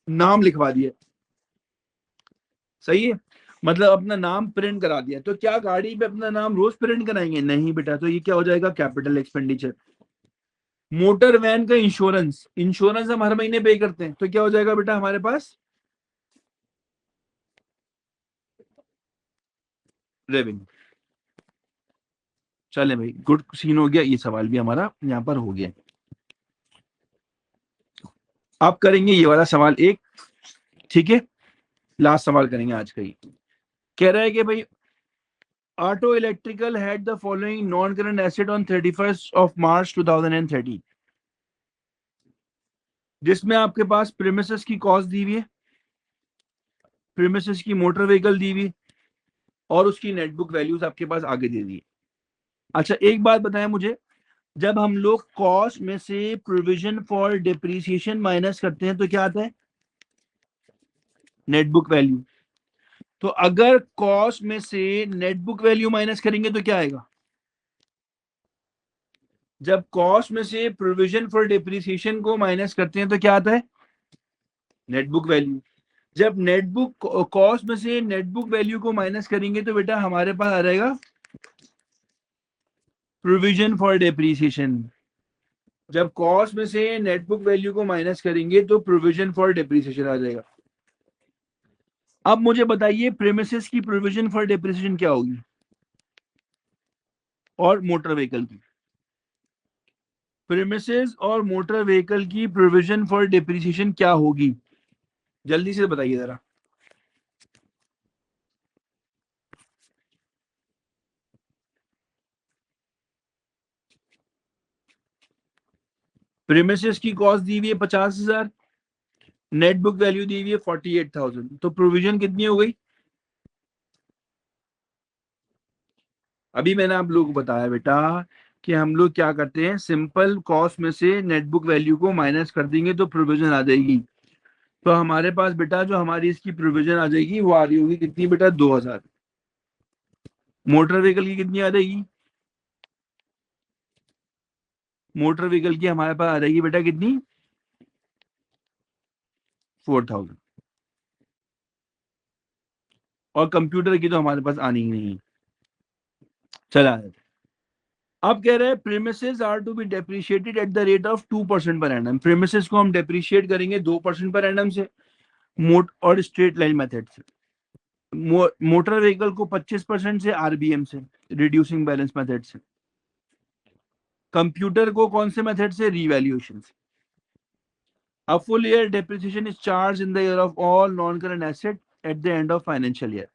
नाम लिखवा दिया। सही है, मतलब अपना नाम प्रिंट करा दिया। तो क्या गाड़ी पे अपना नाम रोज प्रिंट कराएंगे? नहीं बेटा। तो ये क्या हो जाएगा? Capital expenditure. मोटर वैन का इंश्योरेंस, इंश्योरेंस हम हर महीने पे करते हैं, तो क्या हो जाएगा बेटा हमारे पास? रेवेन्यू। चले भाई, गुड सीन हो गया, ये सवाल भी हमारा यहाँ पर हो गया। आप करेंगे ये वाला सवाल एक, ठीक है, लास्ट सवाल करेंगे आज का ही। कह रहा है कि भाई auto electrical had the following non current asset on 31st of March 2030, जिसमें आपके पास प्रीमिसेस की कॉस्ट दी हुई है, प्रीमिसेस की मोटर व्हीकल दी हुई और उसकी नेटबुक वैल्यूज आपके पास आगे दे दी है। अच्छा एक बात बताएं मुझे, जब हम लोग कॉस्ट में से प्रोविजन फॉर डिप्रिसिएशन माइनस करते हैं तो क्या आता है? Net book value. तो अगर कॉस्ट में से नेटबुक वैल्यू माइनस करेंगे तो क्या आएगा? जब कॉस्ट में से प्रोविजन फॉर डिप्रिसिएशन को माइनस करते हैं तो क्या आता है? Net book value. जब नेटबुक कॉस्ट में से नेटबुक वैल्यू को माइनस करेंगे तो बेटा हमारे पास आ जाएगा प्रोविजन फॉर डिप्रिसिएशन। जब कॉस्ट में से नेटबुक वैल्यू को माइनस करेंगे तो प्रोविजन फॉर डिप्रिसिएशन आ जाएगा। अब मुझे बताइए प्रेमिसेस की प्रोविजन फॉर डिप्रिसिएशन क्या होगी और मोटर व्हीकल की? प्रेमिसेस और मोटर व्हीकल की प्रोविजन फॉर डिप्रिसिएशन क्या होगी, जल्दी से बताइए जरा। प्रेमिसेस की कॉस्ट दी हुई है 50,000, नेट बुक वैल्यू दी हुई है 48,000, तो प्रोविजन कितनी हो गई? अभी मैंने आप लोगों को बताया बेटा कि हम लोग क्या करते हैं, सिंपल कॉस्ट में से नेट बुक वैल्यू को माइनस कर देंगे तो प्रोविजन आ जाएगी। तो हमारे पास बेटा जो हमारी इसकी प्रोविजन आ जाएगी वो आ रही होगी कितनी बेटा? 2,000। मोटर व्हीकल की कितनी आ जाएगी? मोटर व्हीकल की हमारे पास आ जाएगी बेटा कितनी? 4,000। और कंप्यूटर की तो हमारे पास आनी ही नहीं है। चला, अब कह रहे हैं premises are to be depreciated at the rate of 2% पर एनम। प्रीमिसेस को हम डेप्रिशिएट करेंगे 2% पर एनम से, मोट और स्ट्रेट लाइन मेथड से। मोटर व्हीकल को 25% से, आरबीएम से, रिड्यूसिंग बैलेंस मेथड से। कंप्यूटर को कौन से मेथड से? रीवैल्यूएशन से। A full year depreciation is charged in the year of all non-current asset at the end of financial year.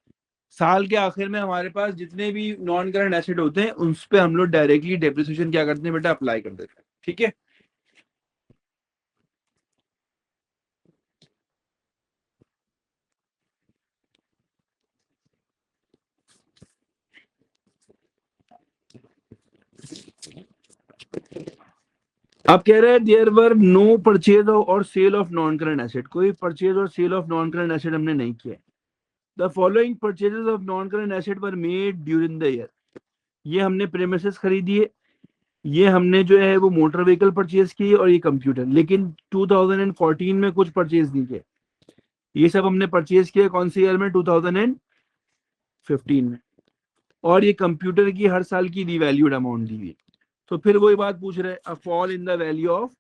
साल के आखिर में हमारे पास जितने भी नॉन करंट एसेट होते हैं उस पे हम लोग डायरेक्टली डेप्रिसिएशन क्या करते हैं बेटा, अप्लाई कर देते हैं। ठीक है, आप कह रहे हैं देयर वर नो परचेज और sale of non current asset, कोई परचेज और sale of non current asset हमने नहीं किया। The following purchases of non current asset were made during the year, ये हमने प्रेमिसेस खरीदी है, ये हमने जो है वो मोटर व्हीकल परचेज की और ये कंप्यूटर, लेकिन 2014 में कुछ परचेज नहीं किए। ये सब हमने परचेज किया कौन सी ईयर में, 2015 में। और ये कंप्यूटर की हर साल की रिवैल्यूड अमाउंट दी हुई। तो फिर वही बात पूछ रहे हैं, a fall in the value of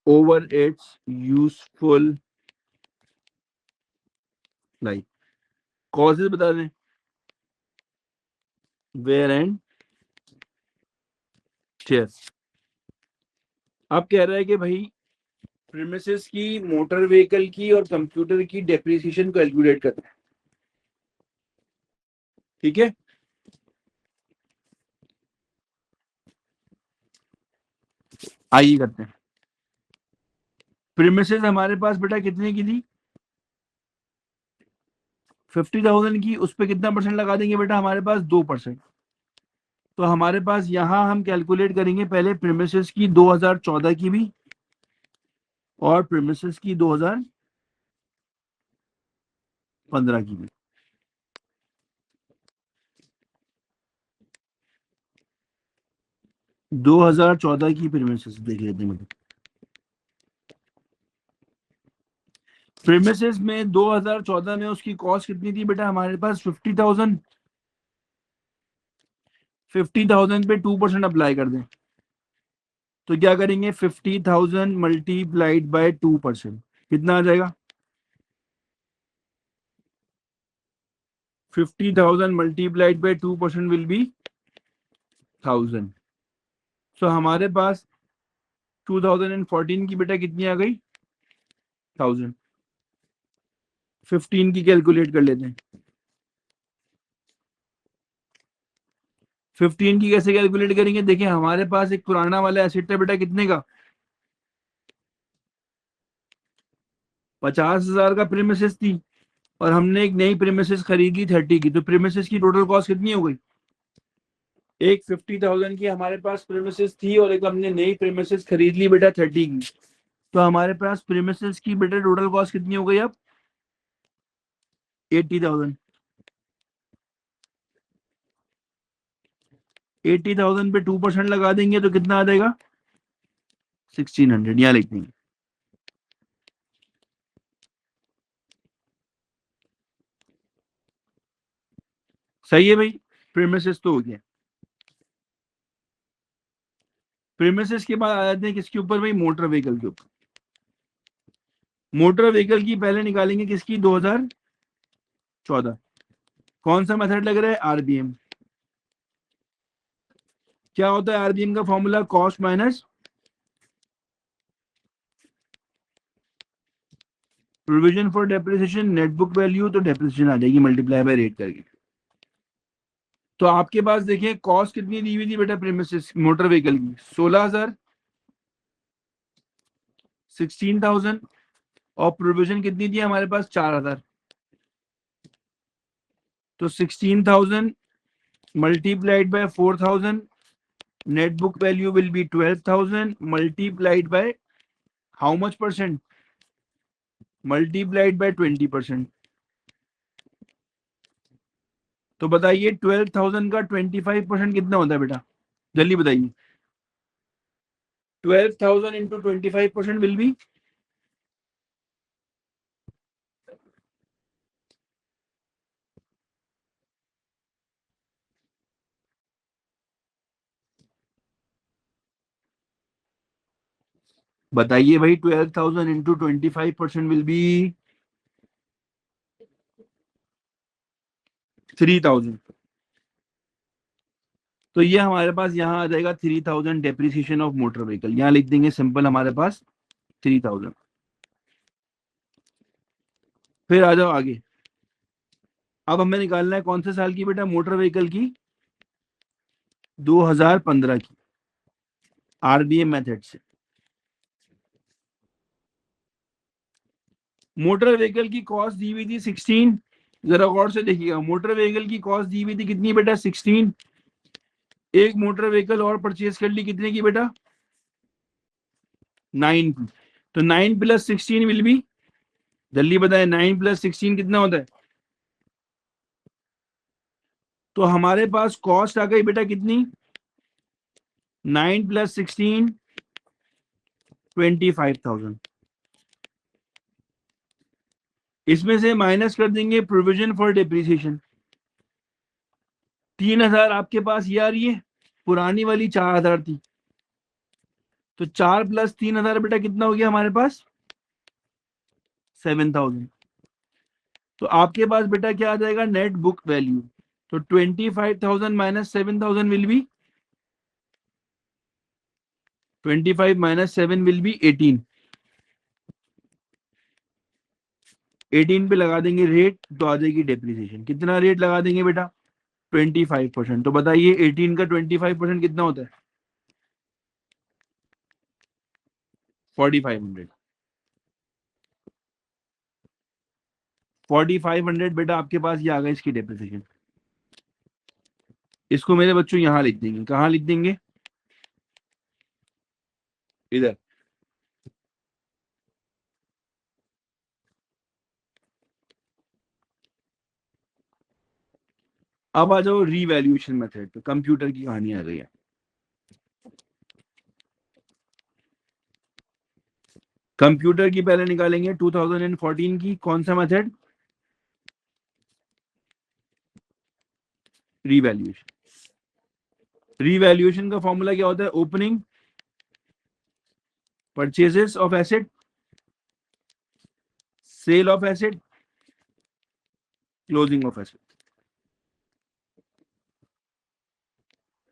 over its useful life. Causes बता दें, वेयर एंड टेयर। अब कह रहा है कि भाई प्रीमिसेस की, मोटर व्हीकल की और कंप्यूटर की डेप्रिसिएशन कैलकुलेट करना है। ठीक है, आइए करते हैं। प्रीमिसेस हमारे पास बेटा कितने की थी, 50,000 की, उस पर कितना परसेंट लगा देंगे बेटा, हमारे पास 2%। तो हमारे पास यहां हम कैलकुलेट करेंगे पहले प्रीमिसेस की 2014 की भी और प्रीमिसेस की 2015 की भी। 2014 की प्रीमिसेस देख लेते हैं। प्रीमिसेस में 2014 में उसकी कॉस्ट कितनी थी बेटा, हमारे पास 50,000। 50,000 पे 2% अप्लाई कर दें तो क्या करेंगे, 50,000 मल्टीप्लाइड बाय 2%, कितना आ जाएगा, 50,000 मल्टीप्लाइड बाय 2% विल बी 1000। सो हमारे पास 2014 की बेटा कितनी आ गई, 1000। 15 की कैलकुलेट कर लेते हैं। 15 की कैसे कैलकुलेट करेंगे, देखिए हमारे पास एक पुराना वाला एसेट है बेटा, कितने का, 50,000 का प्रीमिसेस थी और हमने एक नई प्रीमिसेस खरीदी 30 की, तो प्रीमिसेस की टोटल कॉस्ट कितनी हो गई, एक 50,000 की हमारे पास प्रीमिसेस थी और एक हमने नई प्रीमिसेस खरीद ली बेटा 30 की। तो हमारे पास प्रीमिसेस की बेटा टोटल कॉस्ट कितनी हो गई अब, 80,000। 80,000 पे 2% लगा देंगे तो कितना आ जाएगा, 1600, यहाँ लिख देंगे। सही है भाई, प्रीमिसेस तो हो गया। प्रीमिसेस के बाद आ जाते हैं किसके ऊपर भाई, मोटर व्हीकल के ऊपर। मोटर व्हीकल की पहले निकालेंगे किसकी, 2014। कौन सा मेथड लग रहा है, आरबीएम। क्या होता है आरबीएम का formula, cost minus provision for depreciation, net book value, तो डेप्रिसिएशन आ जाएगी मल्टीप्लाई बाय रेट करके। तो आपके पास देखिए कॉस्ट कितनी दी हुई थी बेटा प्रीमिसेस मोटर व्हीकल की, 16,000, 16,000, और प्रोविजन कितनी थी हमारे पास, 4,000। तो 16,000 multiplied by 4,000, net book value will be 12,000 multiplied by how much percent, multiplied by 20%। तो बताइए 12,000 का 25% कितना होता है बेटा, जल्दी बताइए। 12,000 इंटू 25% विल बी, बताइए भाई, 12,000 इंटू 25% विल बी 3,000। तो ये हमारे पास यहाँ आ जाएगा 3000 डेप्रिसिएशन ऑफ मोटर व्हीकल, यहाँ लिख देंगे सिंपल हमारे पास 3000। फिर आ जाओ आगे। अब हमें निकालना है कौन से साल की बेटा, मोटर व्हीकल की 2015 की, आरबीए मेथड से। मोटर व्हीकल की कॉस्ट दी हुई थी 16, जरा गौर से देखिएगा, मोटर व्हीकल की कॉस्ट दी हुई थी कितनी बेटा, 16। एक मोटर व्हीकल और परचेज कर ली कितने की बेटा, 9 की। तो 9 + 16 विल बी, जल्दी बताए 9 + 16 कितना होता है। तो हमारे पास कॉस्ट आ गई बेटा कितनी, 9 + 16 25,000। इसमें से माइनस कर देंगे प्रोविजन फॉर डिप्रिसिएशन, 3000 आपके पास ये आ रही है, पुरानी वाली 4000 थी। तो 4 + 3000 बेटा कितना हो गया हमारे पास, 7000। तो आपके पास बेटा क्या आ जाएगा, नेट बुक वैल्यू। तो 25,000 - 7,000 विल बी 25 - 7 विल बी 18। 18 पे लगा देंगे रेट, तो आ जाएगी डेप्रिसिएशन। कितना रेट लगा देंगे बेटा, 25%। तो बताइए 18 का 25% कितना होता है, 4500। 4500 बेटा आपके पास ये आ गया इसकी डेप्रिसिएशन। इसको मेरे बच्चों यहां लिख देंगे, कहां लिख देंगे, इधर। अब आ जाओ रीवैल्यूएशन मेथड पे, कंप्यूटर की कहानी आ गई है। कंप्यूटर की पहले निकालेंगे 2014 की, कौन सा मेथड, रीवैल्यूएशन। रीवैल्यूएशन का फॉर्मूला क्या होता है, opening purchases of asset, sale of asset, closing of asset.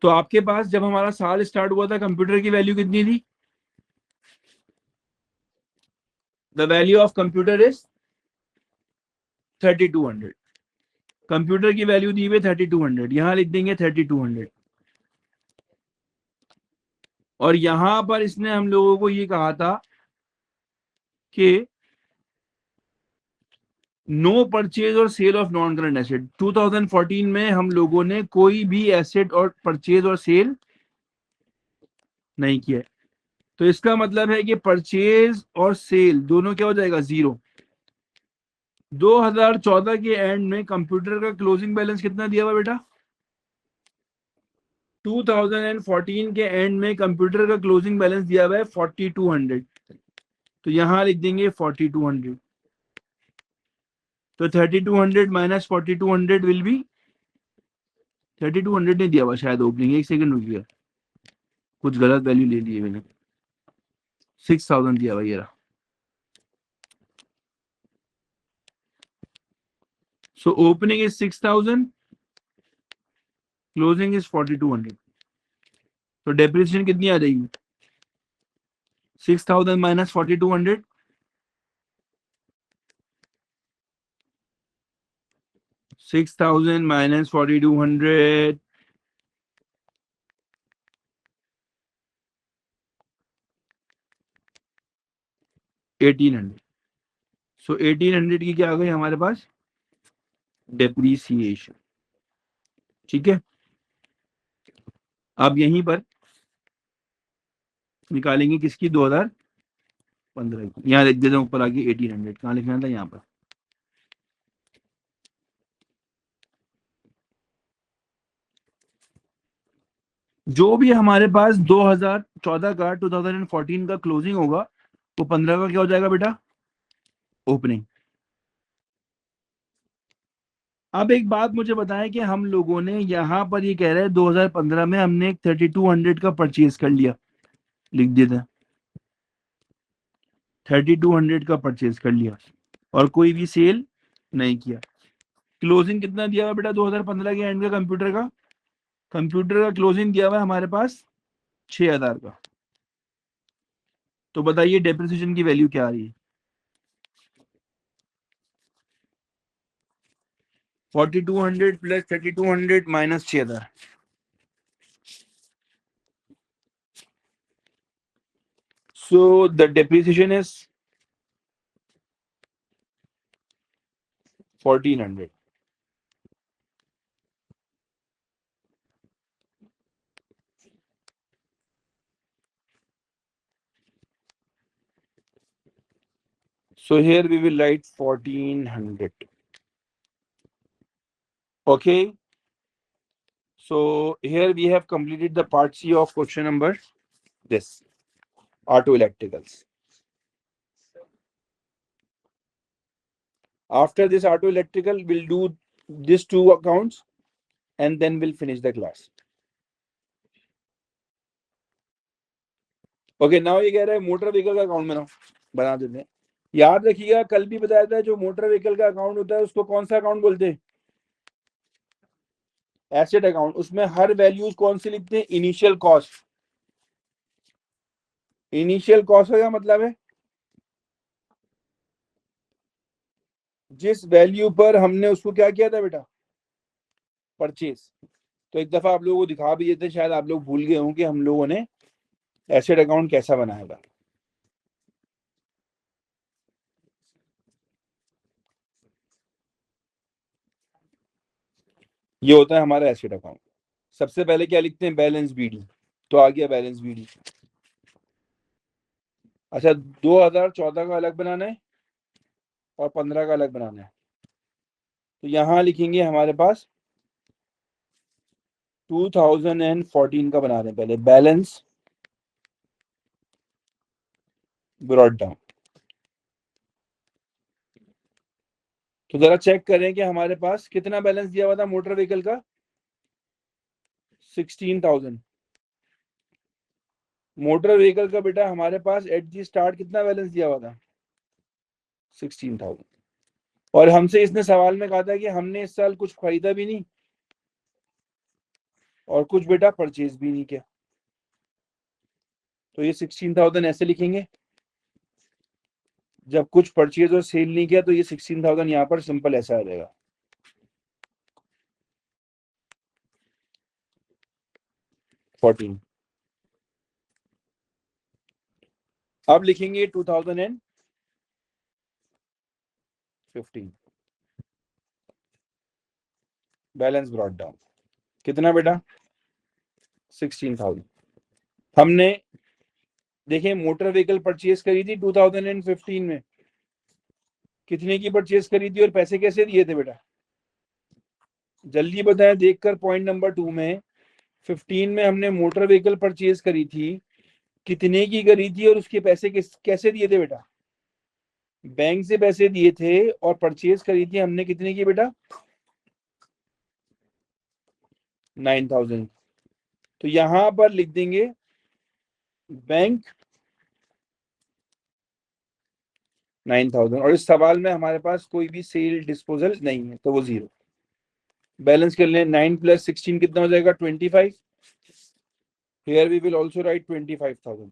तो आपके पास जब हमारा साल स्टार्ट हुआ था, कंप्यूटर की वैल्यू कितनी थी, the value of computer is 3200। Computer की वैल्यू दी हुई 3200, यहां लिख देंगे 3200। और यहां पर इसने हम लोगों को ये कहा था कि नो परचेज और sale of non current asset. 2014 में हम लोगों ने कोई भी एसेट और परचेज और सेल नहीं किया है। तो इसका मतलब है कि परचेज और सेल दोनों क्या हो जाएगा, 0। 2014 के एंड में कंप्यूटर का क्लोजिंग बैलेंस कितना दिया हुआ बेटा, 2014 के एंड में कंप्यूटर का क्लोजिंग बैलेंस दिया हुआ है 4200। तो यहां लिख देंगे 4200। तो 3200 - 4200 विल बी, 3200 नहीं दिया हुआ शायद ओपनिंग, एक सेकंड रुकिए, कुछ गलत वैल्यू ले लिए मैंने, 6000 दिया हुआ ये रहा। So opening is 6000, closing is 4200। तो डेप्रिसिएशन कितनी आ जाएगी, 6000 - 4200, 6000 - 4200, 1800। सो 1800 की क्या आ गई हमारे पास, डेप्रीसिएशन। ठीक है, अब यहीं पर निकालेंगे किसकी, 2015 की। यहाँ लिख देते हैं ऊपर आगे 1800, कहाँ लिखना था, यहाँ पर। जो भी हमारे पास 2014 का 2014 का क्लोजिंग होगा, वो 15 का क्या हो जाएगा बेटा, ओपनिंग। अब एक बात मुझे बताएं कि हम लोगों ने यहाँ पर ये कह रहे हैं 2015 में हमने एक 3200 का परचेज कर लिया, लिख देते हैं 3200 का परचेज कर लिया, और कोई भी सेल नहीं किया। क्लोजिंग कितना दिया हुआ बेटा 2015 के एंड का कंप्यूटर का, कंप्यूटर का क्लोजिंग दिया हुआ है हमारे पास 6000 का, तो बताइए डेप्रिसिएशन की वैल्यू क्या आ रही है? 4200 plus 3200 minus 6000, so the depreciation is 1400. So here we will write 1400. Okay. So here we have completed the part C of question number this auto electricals. After this auto electrical, we'll do these two accounts and then we'll finish the class. Okay, now ये कह रहा है motor vehicle का account बना देते हैं। याद रखिएगा कल भी बताया था जो मोटर व्हीकल का अकाउंट होता है उसको कौन सा अकाउंट बोलते हैं? Asset account. उसमें हर वैल्यूज कौन सी लिखते हैं? Initial cost. इनिशियल कॉस्ट का मतलब है जिस वैल्यू पर हमने उसको क्या किया था बेटा? परचेज। तो एक दफा आप लोगों को दिखा भी देते, शायद आप लोग भूल गए हों कि हम लोगों ने एसेट अकाउंट कैसा बनाया था। ये होता है हमारा एसेट अकाउंट। सबसे पहले क्या लिखते हैं? Balance BD. तो आ गया बैलेंस बीडी। अच्छा, 2014 का अलग बनाना है और 15 का अलग बनाना है। तो यहां लिखेंगे हमारे पास 2014 का बना रहे हैं पहले, बैलेंस ब्रॉट डाउन। तो जरा चेक करें कि हमारे पास कितना बैलेंस दिया हुआ था मोटर व्हीकल का? 16,000। मोटर व्हीकल का बेटा हमारे पास एट दी स्टार्ट कितना बैलेंस दिया हुआ था? 16,000। और हमसे इसने सवाल में कहा था कि हमने इस साल कुछ खरीदा भी नहीं और कुछ बेटा परचेज भी नहीं किया। तो ये 16,000 ऐसे लिखेंगे। जब कुछ परचेज और सेल नहीं किया तो ये 16,000 यहाँ पर सिंपल ऐसा आ जाएगा। फोर्टीन। अब लिखेंगे 2015 बैलेंस ब्रॉट डाउन। कितना बेटा? 16,000। हमने देखिए मोटर व्हीकल परचेज करी थी 2015 में। कितने की परचेज करी थी और पैसे कैसे दिए थे बेटा? जल्दी बताएं देखकर। पॉइंट नंबर 2 में 15 में हमने मोटर व्हीकल परचेज करी थी, कितने की करी थी और उसके पैसे कैसे दिए थे बेटा? बैंक से पैसे दिए थे और परचेज करी थी हमने कितने की बेटा? 9,000। तो यहां पर लिख देंगे बैंक 9,000 और इस सवाल में हमारे पास कोई भी सेल डिस्पोजल नहीं है तो वो 0। बैलेंस कर लें। 9 प्लस 16 कितना हो जाएगा? 25। Here we will also write 25,000।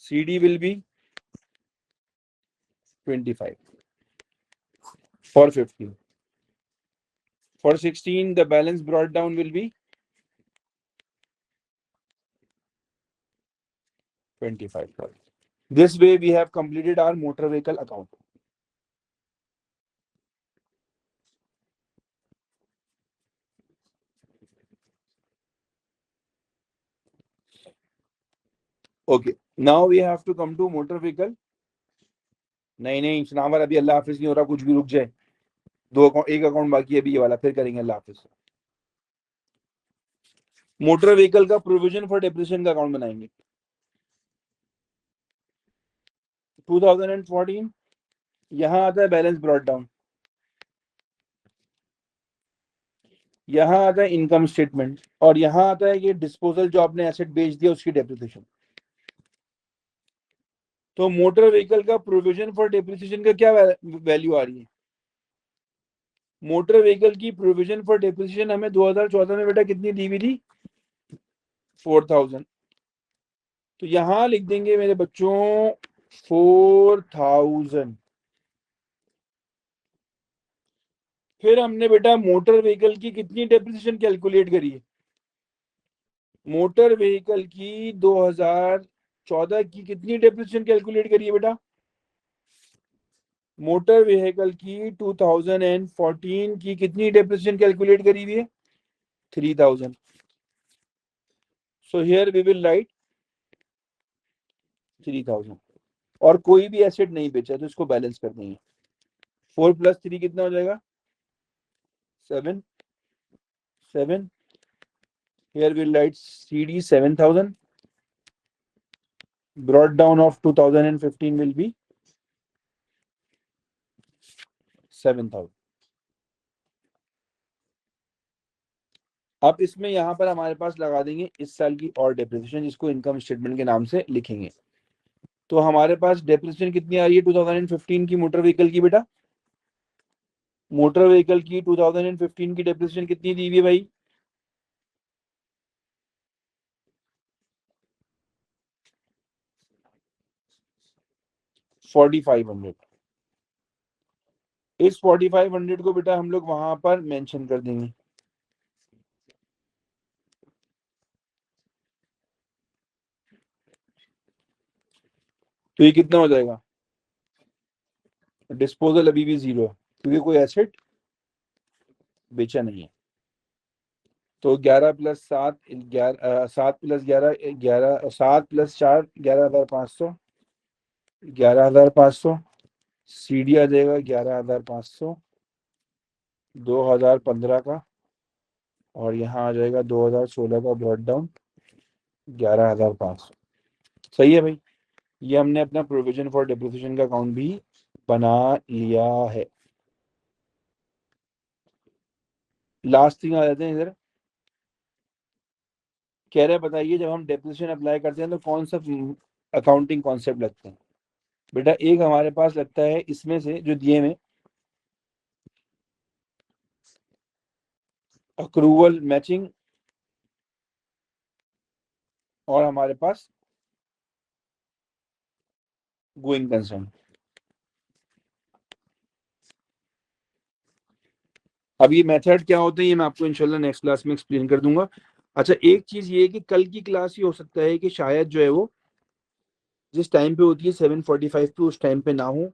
CD will be 25 for 15. For 16, the balance brought down will be 25,000. This way, we have completed our motor vehicle account. Okay. Now we have to come to motor vehicle. नहीं शनावर, अभी अल्लाह हाफिज नहीं हो रहा, कुछ भी रुक जाए। एक अकाउंट बाकी है अभी ये वाला, फिर करेंगे अल्लाह हाफिज। मोटर व्हीकल का प्रोविजन फॉर डेप्रिसिएशन का अकाउंट बनाएंगे। 2014 यहां आता है बैलेंस ब्रॉट डाउन, यहां आता है इनकम स्टेटमेंट और यहां आता है कि डिस्पोजल जो आपने एसेट बेच दिया उसकी डेप्रिसिएशन। तो मोटर व्हीकल का प्रोविजन फॉर डेप्रिसिएशन का क्या वैल्यू आ रही है? मोटर व्हीकल की प्रोविजन फॉर डेप्रिसिएशन हमें 2014 में बेटा कितनी दी हुई थी? 4000। तो यहां लिख देंगे मेरे बच्चों 4000। फिर हमने बेटा मोटर व्हीकल की कितनी डेप्रिसिएशन कैलकुलेट करी है? मोटर व्हीकल की 2014 की कितनी डेप्रिसिएशन कैलकुलेट करी है बेटा? मोटर व्हीकल की 2014 की कितनी डेप्रिसिएशन कैलकुलेट करी हुई है? 3000। So here we will write 3000। और कोई भी एसेट नहीं बेचा तो इसको बैलेंस कर देंगे। 4 + 3 कितना हो जाएगा? 7। 7। Here we'll write CD 7000. Brought down of 2015 will be 7000. अब इसमें यहां पर हमारे पास लगा देंगे इस साल की और डेप्रिसिएशन, जिसको इनकम स्टेटमेंट के नाम से लिखेंगे। तो हमारे पास डेप्रिसिएशन कितनी आ रही है 2015 की मोटर व्हीकल की बेटा? मोटर व्हीकल की 2015 की डेप्रिसिएशन कितनी दी हुई है भाई? 4500। इस 4500 को बेटा हम लोग वहां पर मेंशन कर देंगे। तो ये कितना हो जाएगा? डिस्पोजल अभी भी 0 है क्योंकि कोई एसेट बेचा नहीं है। तो 11 + 7 11 7 + 11 11 7 + 4 11500। 11500 सीडी आ जाएगा 11500 2015 का, और यहाँ आ जाएगा 2016 का ब्रॉड डाउन 11500। सही है भाई। ये हमने अपना प्रोविजन फॉर डेप्रिसिएशन का अकाउंट भी बना लिया है। लास्ट थिंग आ जाते हैं इधर। कह रहे बताइए जब हम डेप्रिसिएशन अप्लाई करते हैं तो कौन सा अकाउंटिंग कॉन्सेप्ट लगते हैं? बेटा एक हमारे पास लगता है इसमें से जो दिए में अक्रूवल मैचिंग, और हमारे पास गोइंग कंसर्न। अब ये मेथड क्या होते हैं ये मैं आपको इंशाल्लाह नेक्स्ट क्लास में एक्सप्लेन कर दूंगा। अच्छा एक चीज ये है कि कल की क्लास ये हो सकता है कि शायद जो है वो जिस टाइम पे होती है 7:45 पे उस टाइम पे ना हो,